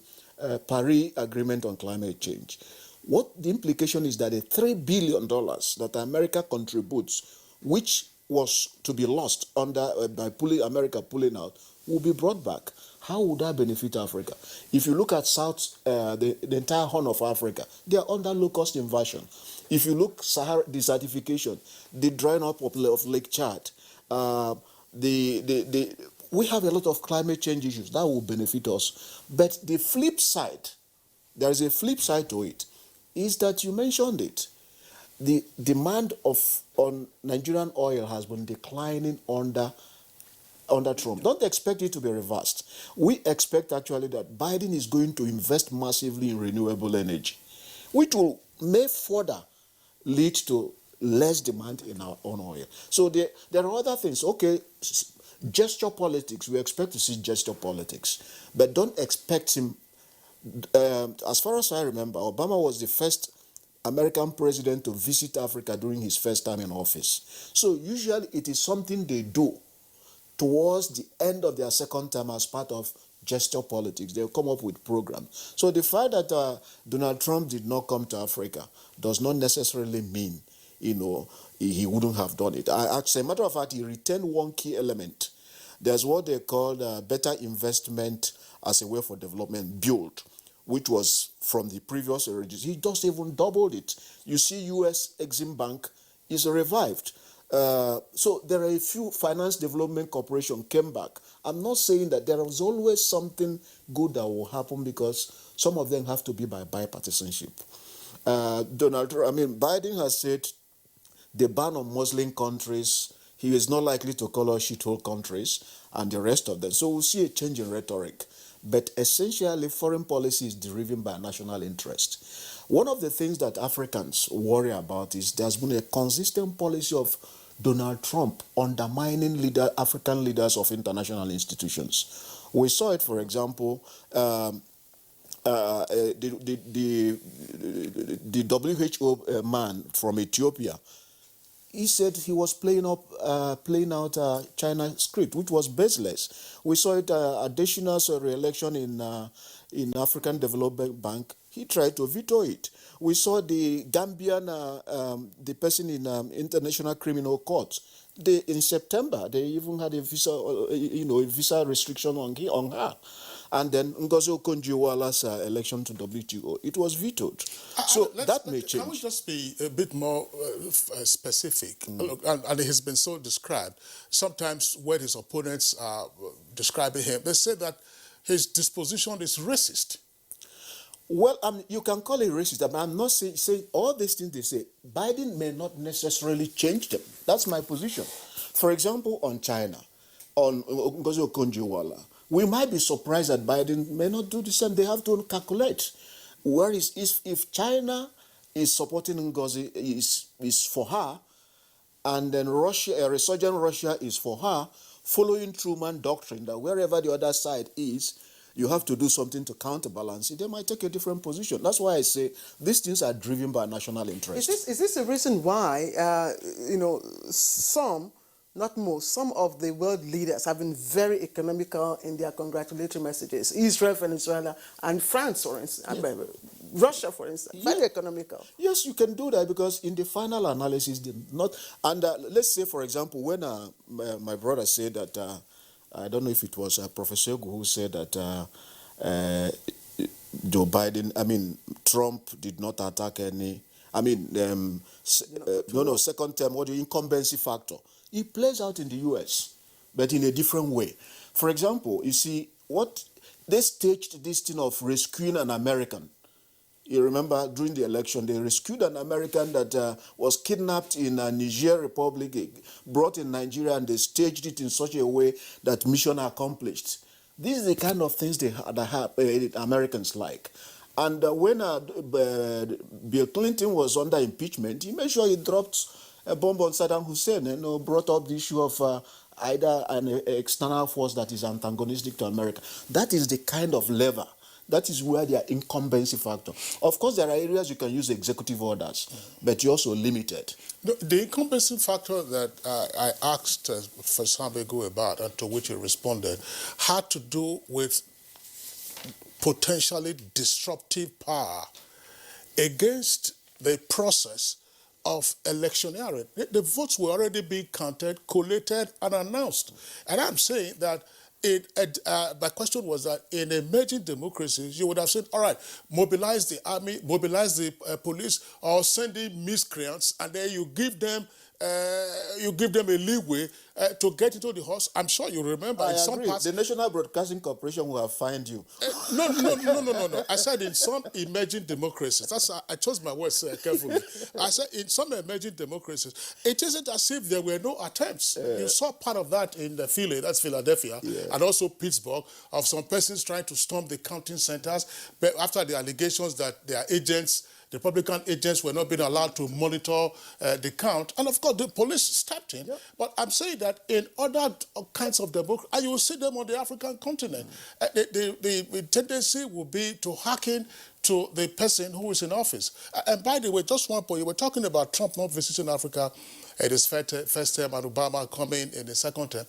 Paris Agreement on climate change. What the implication is that the $3 billion that America contributes, which was to be lost by America pulling out, will be brought back. How would that benefit Africa? If you look at the entire Horn of Africa, they are under low-cost invasion. If you look Sahara desertification, the drying up of Lake Chad, we have a lot of climate change issues that will benefit us. But the flip side, there is a flip side to it, is that you mentioned it. The demand on Nigerian oil has been declining under Trump. Don't expect it to be reversed. We expect actually that Biden is going to invest massively in renewable energy, which may further lead to less demand in our own oil. So there are other things. Okay, gesture politics. We expect to see gesture politics, but don't expect him. As far as I remember, Obama was the first American president to visit Africa during his first time in office. So usually it is something they do towards the end of their second term as part of gesture politics. They'll come up with programs. So the fact that Donald Trump did not come to Africa does not necessarily mean, he wouldn't have done it. As a matter of fact, he retained one key element. There's what they call better investment as a way for development, build, which was from the previous origins. He just even doubled it. You see, U.S. Exim Bank is revived. So there are a few finance development corporation came back. I'm not saying that there is always something good that will happen, because some of them have to be by bipartisanship. Biden has said the ban on Muslim countries, he is not likely to call us shithole countries and the rest of them. So we'll see a change in rhetoric. But essentially, foreign policy is driven by national interest. One of the things that Africans worry about is there's been a consistent policy of Donald Trump undermining African leaders of international institutions. We saw it, for example, the WHO man from Ethiopia. He said he was playing out China's script, which was baseless. We saw it Adesina's re-election in African Development Bank. He tried to veto it. We saw the Gambian, the person in International Criminal Court. In September, they even had a visa restriction on her. And then Ngozi Okonjo-Iweala's election to WTO, it was vetoed. So that may change. Can we just be a bit more specific? Look, and it has been so described. Sometimes when his opponents are describing him, they say that his disposition is racist. Well, you can call it racist, but I'm not saying all these things they say. Biden may not necessarily change them. That's my position. For example, on China, on Ngozi Okonjo-Iweala, we might be surprised that Biden may not do the same. They have to calculate. Whereas if China is supporting Ngozi, is for her, and then Russia, a resurgent Russia is for her, following Truman doctrine that wherever the other side is, you have to do something to counterbalance it. They might take a different position. That's why I say these things are driven by national interest. Is this a reason why, some, not most, some of the world leaders have been very economical in their congratulatory messages? Israel, Venezuela, and France, for instance, Russia, for instance, very economical. Yes, you can do that because in the final analysis, let's say, for example, when my brother said that, I don't know if it was Professor Egu who said that Joe Biden, Trump did not attack any, second term, what the incumbency factor. It plays out in the US, but in a different way. For example, you see, they staged this thing of rescuing an American. You remember during the election, they rescued an American that was kidnapped in Niger Republic, brought in Nigeria, and they staged it in such a way that mission accomplished. These are the kind of things that Americans like. And when Bill Clinton was under impeachment, he made sure he dropped a bomb on Saddam Hussein and brought up the issue of either an external force that is antagonistic to America. That is the kind of lever. That is where their incumbency factor. Of course, there are areas you can use executive orders, but you're also limited. The incumbency factor that I asked Professor Sambegu about, and to which he responded, had to do with potentially disruptive power against the process of electioneering. The votes were already being counted, collated, and announced. And I'm saying that my question was that in emerging democracies, you would have said, all right, mobilize the army, mobilize the police, or send in miscreants, and then you give them a leeway to get into the horse. I'm sure you remember I in some agree. parts. The National Broadcasting Corporation will have fined you. No. I said in some emerging democracies. I chose my words carefully. I said in some emerging democracies, it isn't as if there were no attempts. You saw part of that in the Philly, that's Philadelphia, and also Pittsburgh, of some persons trying to storm the counting centers, but after the allegations that their agents, the Republican agents, were not being allowed to monitor the count. And of course, the police stepped in. Yep. But I'm saying that in other kinds of democracy, and you will see them on the African continent, the tendency will be to hearken to the person who is in office. And by the way, just one point, you were talking about Trump not visiting Africa at his first term and Obama coming in the second term.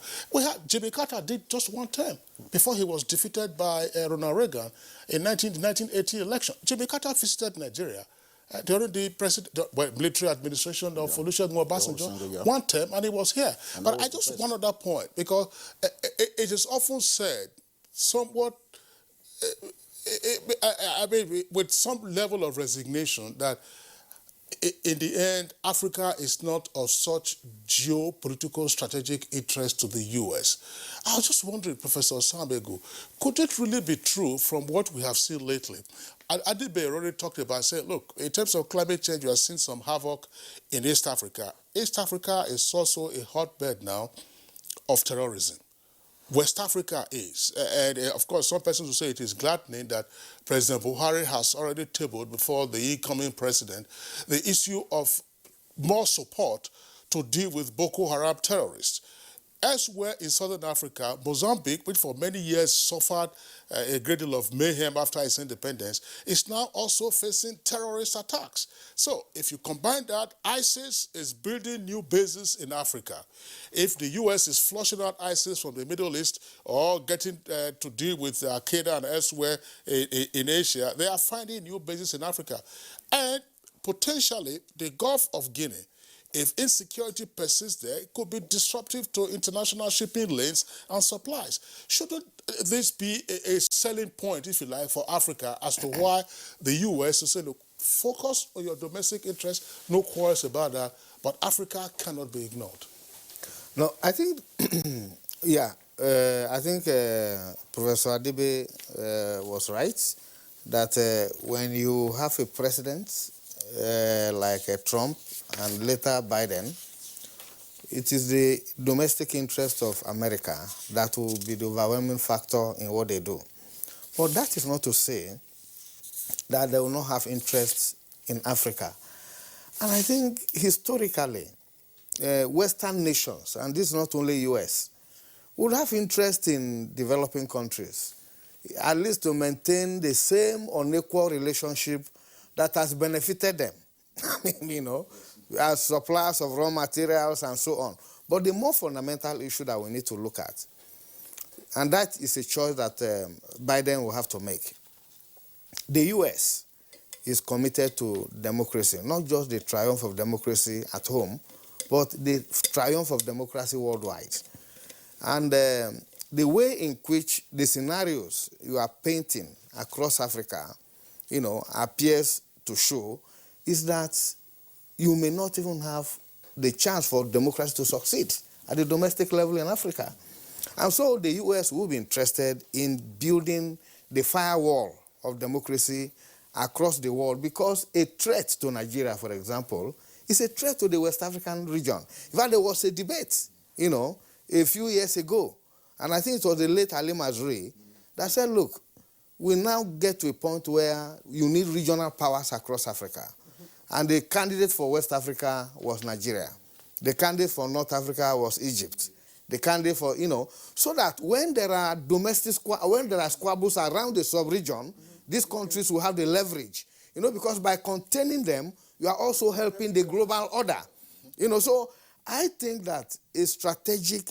Jimmy Carter did just one term before he was defeated by Ronald Reagan in the 1980 election. Jimmy Carter visited Nigeria during the military administration of Olusegun Obasanjo, one term, and he was here. But I just one other point, because it is often said somewhat, with some level of resignation, that in the end, Africa is not of such geopolitical strategic interest to the U.S. I was just wondering, Professor Sambegu, could it really be true from what we have seen lately? Adibe already talked about, said, look, in terms of climate change, you are seeing some havoc in East Africa. East Africa is also a hotbed now of terrorism. West Africa is. And of course, some persons will say it is gladdening that President Buhari has already tabled before the incoming president the issue of more support to deal with Boko Haram terrorists. Elsewhere in southern Africa, Mozambique, which for many years suffered a great deal of mayhem after its independence, is now also facing terrorist attacks. So if you combine that, ISIS is building new bases in Africa. If the U.S. is flushing out ISIS from the Middle East or getting to deal with Al-Qaeda and elsewhere in Asia, they are finding new bases in Africa. And potentially the Gulf of Guinea, if insecurity persists there, it could be disruptive to international shipping lanes and supplies. Shouldn't this be a selling point, if you like, for Africa as to why the U.S. will say, look, focus on your domestic interests, no quarrels about that, but Africa cannot be ignored? No, I think, I think Professor Adibe was right that when you have a president like Trump and later Biden, it is the domestic interest of America that will be the overwhelming factor in what they do. But that is not to say that they will not have interests in Africa. And I think historically, Western nations, and this is not only US, would have interest in developing countries, at least to maintain the same unequal relationship that has benefited them. I mean, you know, as suppliers of raw materials and so on. But the more fundamental issue that we need to look at, and that is a choice that Biden will have to make. The US is committed to democracy, not just the triumph of democracy at home, but the triumph of democracy worldwide. And the way in which the scenarios you are painting across Africa, you know, appears to show is that you may not even have the chance for democracy to succeed at the domestic level in Africa. And so the US will be interested in building the firewall of democracy across the world, because a threat to Nigeria, for example, is a threat to the West African region. In fact, there was a debate, you know, a few years ago, and I think it was the late Ali Mazrui that said, look, we now get to a point where you need regional powers across Africa. And the candidate for West Africa was Nigeria. The candidate for North Africa was Egypt. The candidate for, you know, so that when there are when there are squabbles around the sub-region, these countries will have the leverage, you know, because by containing them, you are also helping the global order. You know, so I think that a strategic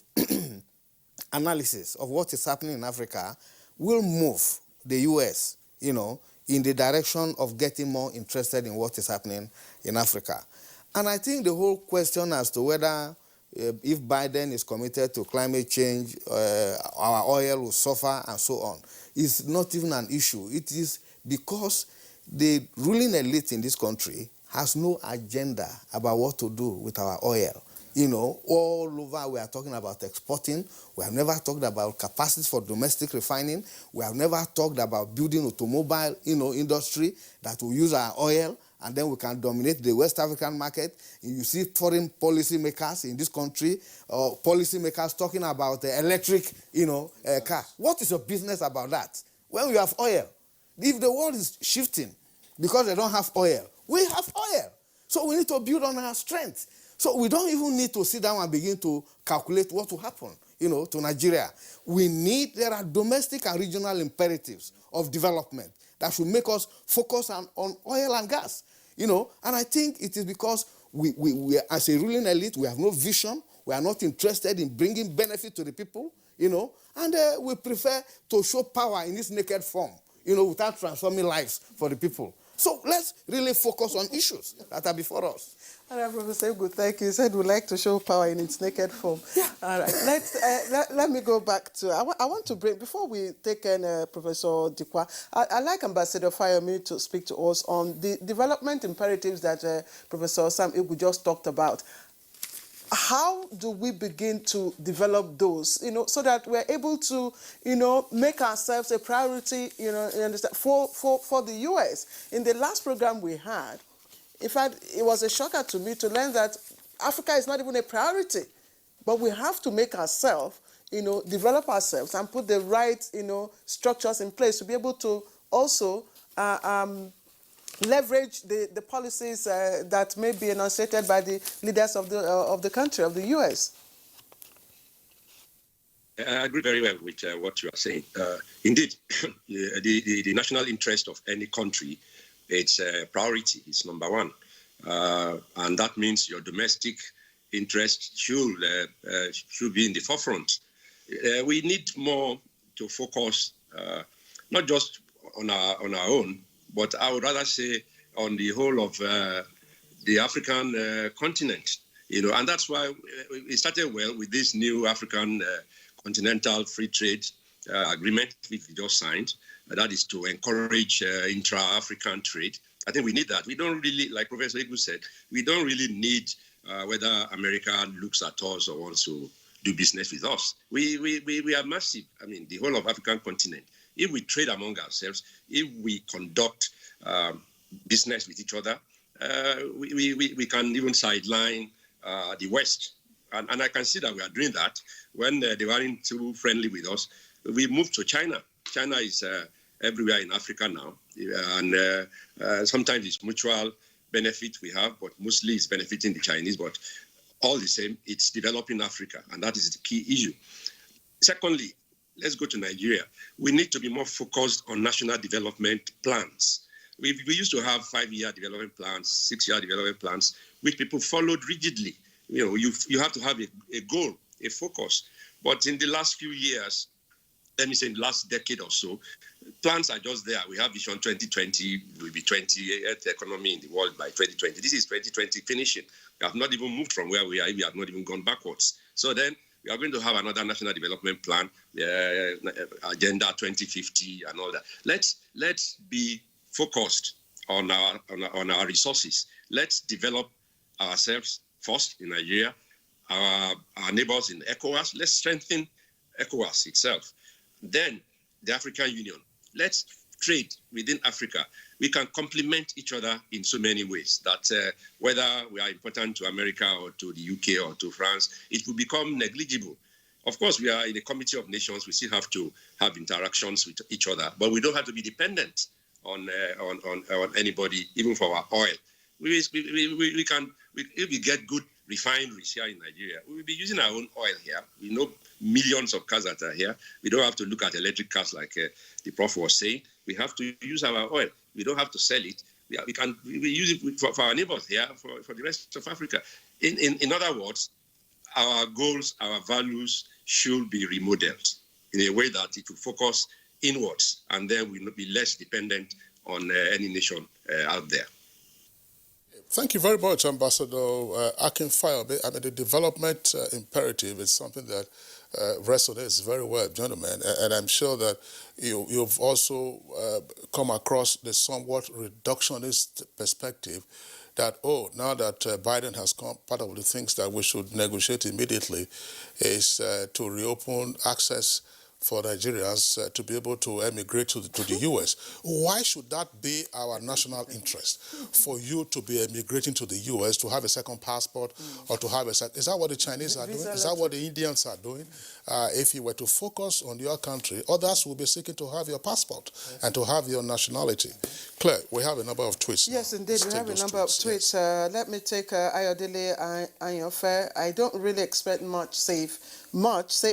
analysis of what is happening in Africa will move the US, you know, in the direction of getting more interested in what is happening in Africa. And I think the whole question as to whether if Biden is committed to climate change, our oil will suffer and so on, is not even an issue. It is because the ruling elite in this country has no agenda about what to do with our oil. You know, all over we are talking about exporting. We have never talked about capacities for domestic refining. We have never talked about building automobile, you know, industry that will use our oil, and then we can dominate the West African market. You see foreign policy makers in this country, policy makers talking about the electric, you know, car. What is your business about that? When we have oil, if the world is shifting because they don't have oil, we have oil. So we need to build on our strength. So we don't even need to sit down and begin to calculate what will happen, you know, to Nigeria. There are domestic and regional imperatives of development that should make us focus on oil and gas, you know. And I think it is because we as a ruling elite, we have no vision. We are not interested in bringing benefit to the people, you know. And we prefer to show power in its naked form, you know, without transforming lives for the people. So let's really focus on issues that are before us. All right, Professor Egu, thank you. You said we'd like to show power in its naked form. Yeah. All right, let me go back to, I want to bring, before we take in Professor Dikwa, I'd like Ambassador Fayomi to speak to us on the development imperatives that Professor Sam Egu just talked about. How do we begin to develop those, you know, so that we're able to, you know, make ourselves a priority, you know, you understand, for the US? In the last program we had, in fact, it was a shocker to me to learn that Africa is not even a priority, but we have to make ourselves, you know, develop ourselves and put the right, you know, structures in place to be able to also leverage the policies that may be enunciated by the leaders of the country, of the US. I agree very well with what you are saying. Indeed, the national interest of any country, it's a priority. It's number one. And that means your domestic interest should be in the forefront. We need more to focus, not just on our own, but I would rather say on the whole of the African continent. You know, and that's why we started well with this new African continental free trade agreement which we just signed. That is to encourage intra-African trade. I think we need that. We don't really, like Professor Egu said, we don't really need whether America looks at us or wants to do business with us. We are massive. I mean, the whole of African continent if we trade among ourselves, if we conduct business with each other, we can even sideline the West. And I can see that we are doing that. When they weren't too friendly with us, we moved to China. China is everywhere in Africa now. And sometimes it's mutual benefit we have, but mostly it's benefiting the Chinese. But all the same, it's developing Africa, and that is the key issue. Secondly, let's go to Nigeria. We need to be more focused on national development plans. We used to have 5-year development plans, 6-year development plans, which people followed rigidly. You know, you have to have a goal, a focus. But in the last few years, let me say in the last decade or so, plans are just there. We have Vision 2020, will be 28th economy in the world by 2020. This is 2020 finishing. We have not even moved from where we are. We have not even gone backwards. So then we are going to have another national development plan, Agenda 2050 and all that. Let's be focused on our resources. Let's develop ourselves first in Nigeria, our neighbors in ECOWAS. Let's strengthen ECOWAS itself. Then the African Union. Let's trade within Africa. We can complement each other in so many ways that whether we are important to America or to the UK or to France, it will become negligible. Of course, we are in a committee of nations. We still have to have interactions with each other, but we don't have to be dependent on anybody, even for our oil. If we get good refineries here in Nigeria, we will be using our own oil here. We know millions of cars that are here. We don't have to look at electric cars like the Prof was saying. We have to use our oil. We don't have to sell it. We use it for our neighbors here, for the rest of Africa. In other words, our goals, our values should be remodeled in a way that it will focus inwards, and then we will be less dependent on any nation out there. Thank you very much, Ambassador Akinfayobe. I mean, the development imperative is something that resonates very well, gentlemen, and I'm sure that you've also come across the somewhat reductionist perspective that, now that Biden has come, part of the things that we should negotiate immediately is to reopen access for Nigerians to be able to emigrate to the U.S. Why should that be our national interest, for you to be emigrating to the U.S., to have a second passport, or to have a second... Is that what the Chinese are doing? Is that what the Indians are doing? If you were to focus on your country, others will be seeking to have your passport and to have your nationality. Claire, we have a number of tweets. Yes, indeed, we have a number of tweets. Yes. Let me take Ayodele Ayanfe. I don't really expect much save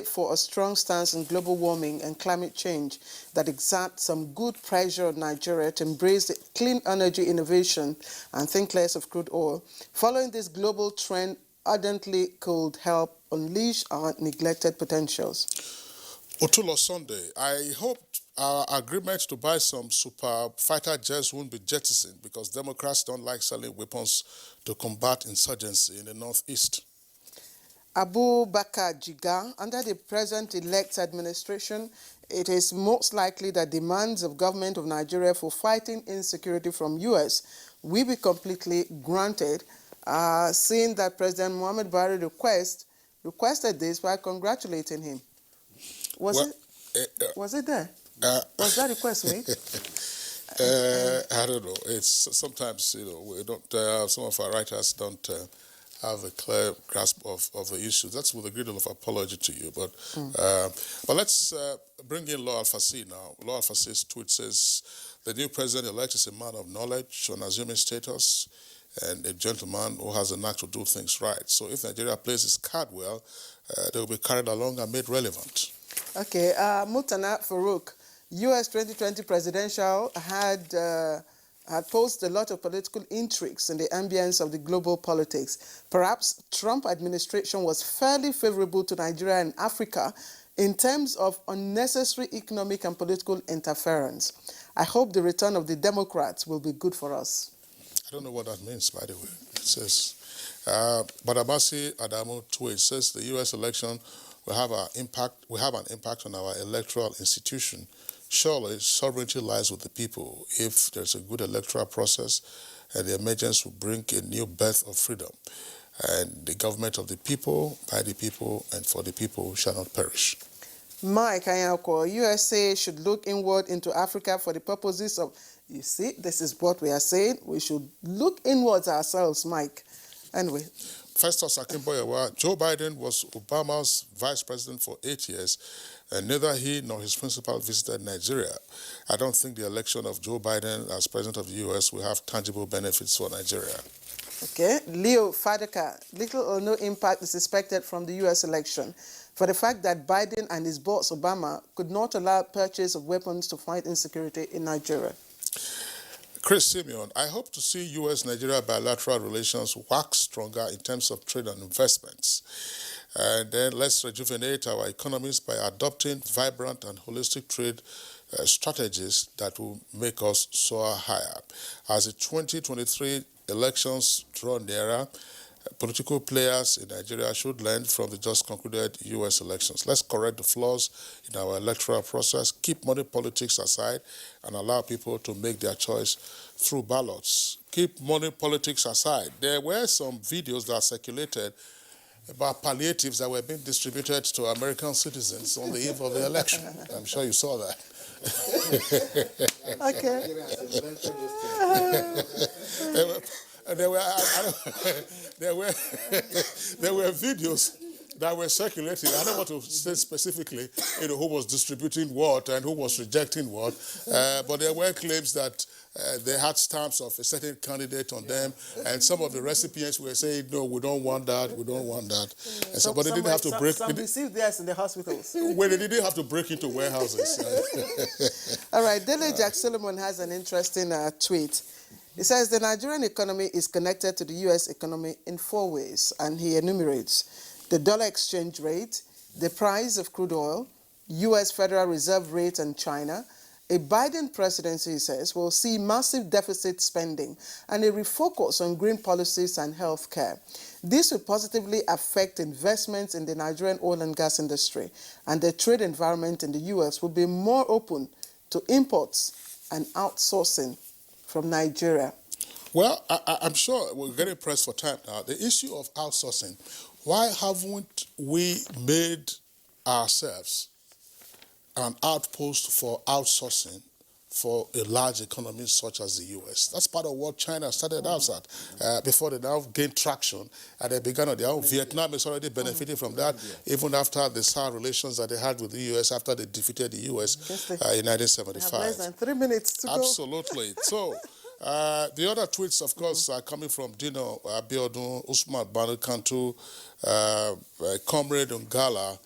for a strong stance in global warming and climate change that exerts some good pressure on Nigeria to embrace the clean energy innovation and think less of crude oil. Following this global trend ardently could help unleash our neglected potentials. Otulo Sunday, I hope our agreement to buy some super fighter jets won't be jettisoned because Democrats don't like selling weapons to combat insurgency in the Northeast. Abu Bakar Jiga, under the present-elect administration, it is most likely that demands of government of Nigeria for fighting insecurity from U.S. will be completely granted, seeing that President Muhammad Buhari requested this by congratulating him. Was it there? Was that request made? I don't know. It's sometimes, we don't. Some of our writers don't have a clear grasp of the issue. That's with a great deal of apology to you. But let's bring in Law Al-Fassi now. Law Al-Fassi's tweet says, the new president-elect is a man of knowledge, unassuming status, and a gentleman who has a knack to do things right. So if Nigeria plays its card well, they will be carried along and made relevant. Okay, Mutana Farouk, U.S. 2020 presidential had posed a lot of political intrigues in the ambience of the global politics. Perhaps Trump administration was fairly favorable to Nigeria and Africa in terms of unnecessary economic and political interference. I hope the return of the Democrats will be good for us. I don't know what that means, by the way. It says, Badamasi Adamu Twe says the U.S. election will have an impact on our electoral institution. Surely, sovereignty lies with the people. If there's a good electoral process, and the emergence will bring a new birth of freedom. And the government of the people, by the people, and for the people shall not perish. Mike Ayako, USA should look inward into Africa for the purposes of, you see, this is what we are saying. We should look inwards ourselves, Mike. Anyway. Festus Akimboyewa, Joe Biden was Obama's vice president for 8 years, and neither he nor his principal visited Nigeria. I don't think the election of Joe Biden as president of the U.S. will have tangible benefits for Nigeria. Okay, Leo Fadaka, little or no impact is expected from the U.S. election for the fact that Biden and his boss, Obama, could not allow purchase of weapons to fight insecurity in Nigeria. Chris Simeon, I hope to see U.S.-Nigeria bilateral relations wax stronger in terms of trade and investments. And then let's rejuvenate our economies by adopting vibrant and holistic trade strategies that will make us soar higher. As the 2023 elections draw nearer, political players in Nigeria should learn from the just concluded U.S. elections. Let's correct the flaws in our electoral process, keep money politics aside, and allow people to make their choice through ballots. Keep money politics aside. There were some videos that circulated about palliatives that were being distributed to American citizens on the eve of the election. I'm sure you saw that. Okay. There were videos that were circulating. I don't want to say specifically, who was distributing what and who was rejecting what, but there were claims that they had stamps of a certain candidate on them, and some of the recipients were saying, no, we don't want that, we don't want that. And so, but they didn't have to break. Some received theirs in the hospitals. Well, they didn't have to break into warehouses. All right, Dele Jack Solomon has an interesting tweet. He says the Nigerian economy is connected to the U.S. economy in 4 ways, and he enumerates the dollar exchange rate, the price of crude oil, U.S. Federal Reserve rate, and China. A Biden presidency, he says, will see massive deficit spending and a refocus on green policies and health care. This will positively affect investments in the Nigerian oil and gas industry, and the trade environment in the U.S. will be more open to imports and outsourcing from Nigeria. Well, I'm sure we're getting pressed for time now. The issue of outsourcing, why haven't we made ourselves an outpost for outsourcing for a large economy such as the U.S.? That's part of what China started out at before they now gained traction and they began on their own. Vietnam is already benefiting from that, even after the sour relations that they had with the U.S. after they defeated the U.S. In 1975. We have less than 3 minutes to go. Absolutely. So, the other tweets, of course, are coming from Dino Abiodun, Usman Banu Kantu, Comrade Ungala,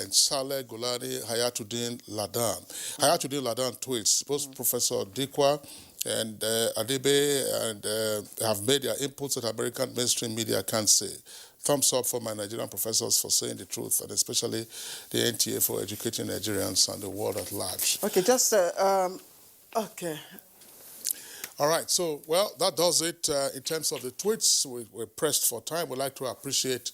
and Saleh Gulani, Hayatuddin Ladan. Hayatuddin Ladan tweets, both Professor Dikwa and Adibe have made their inputs that American mainstream media can't say. Thumbs up for my Nigerian professors for saying the truth, and especially the NTA for educating Nigerians and the world at large. Okay, just, okay. All right, so, well, that does it in terms of the tweets. We're pressed for time. We'd like to appreciate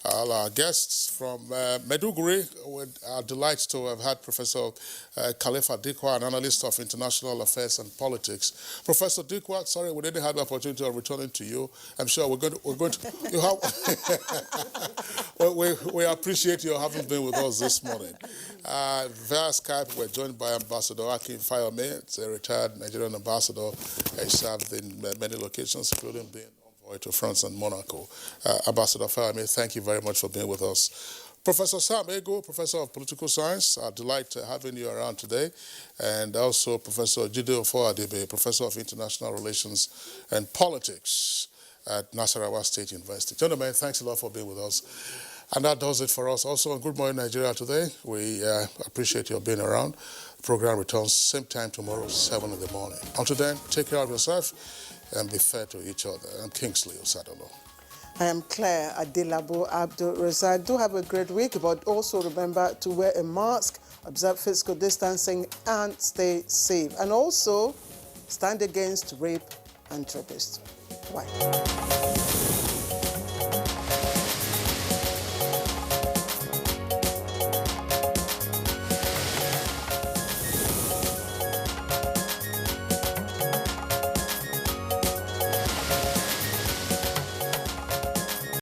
all our guests from Maiduguri. We're delighted to have had Professor Khalifa Dikwa, an analyst of international affairs and politics. Professor Dikwa, sorry, we didn't have the opportunity of returning to you. I'm sure we're going to you have, we appreciate your having been with us this morning. Via Skype, we're joined by Ambassador Akin Fayome. It's a retired Nigerian ambassador. He served in many locations, including being envoy to France and Monaco. Ambassador Fayome, thank you very much for being with us. Professor Sam Ego, Professor of Political Science, delight having you around today. And also Professor Jide Ofoadibe, Professor of International Relations and Politics at Nasarawa State University. Gentlemen, thanks a lot for being with us. And that does it for us. Also on Good Morning Nigeria today, we appreciate your being around. The program returns same time tomorrow, 7 in the morning. Until then, take care of yourself and be fair to each other. I'm Kingsley Osadolo. I am Claire Adelabo Abdul Razak. Do have a great week, but also remember to wear a mask, observe physical distancing, and stay safe. And also stand against rape and trapists. Bye.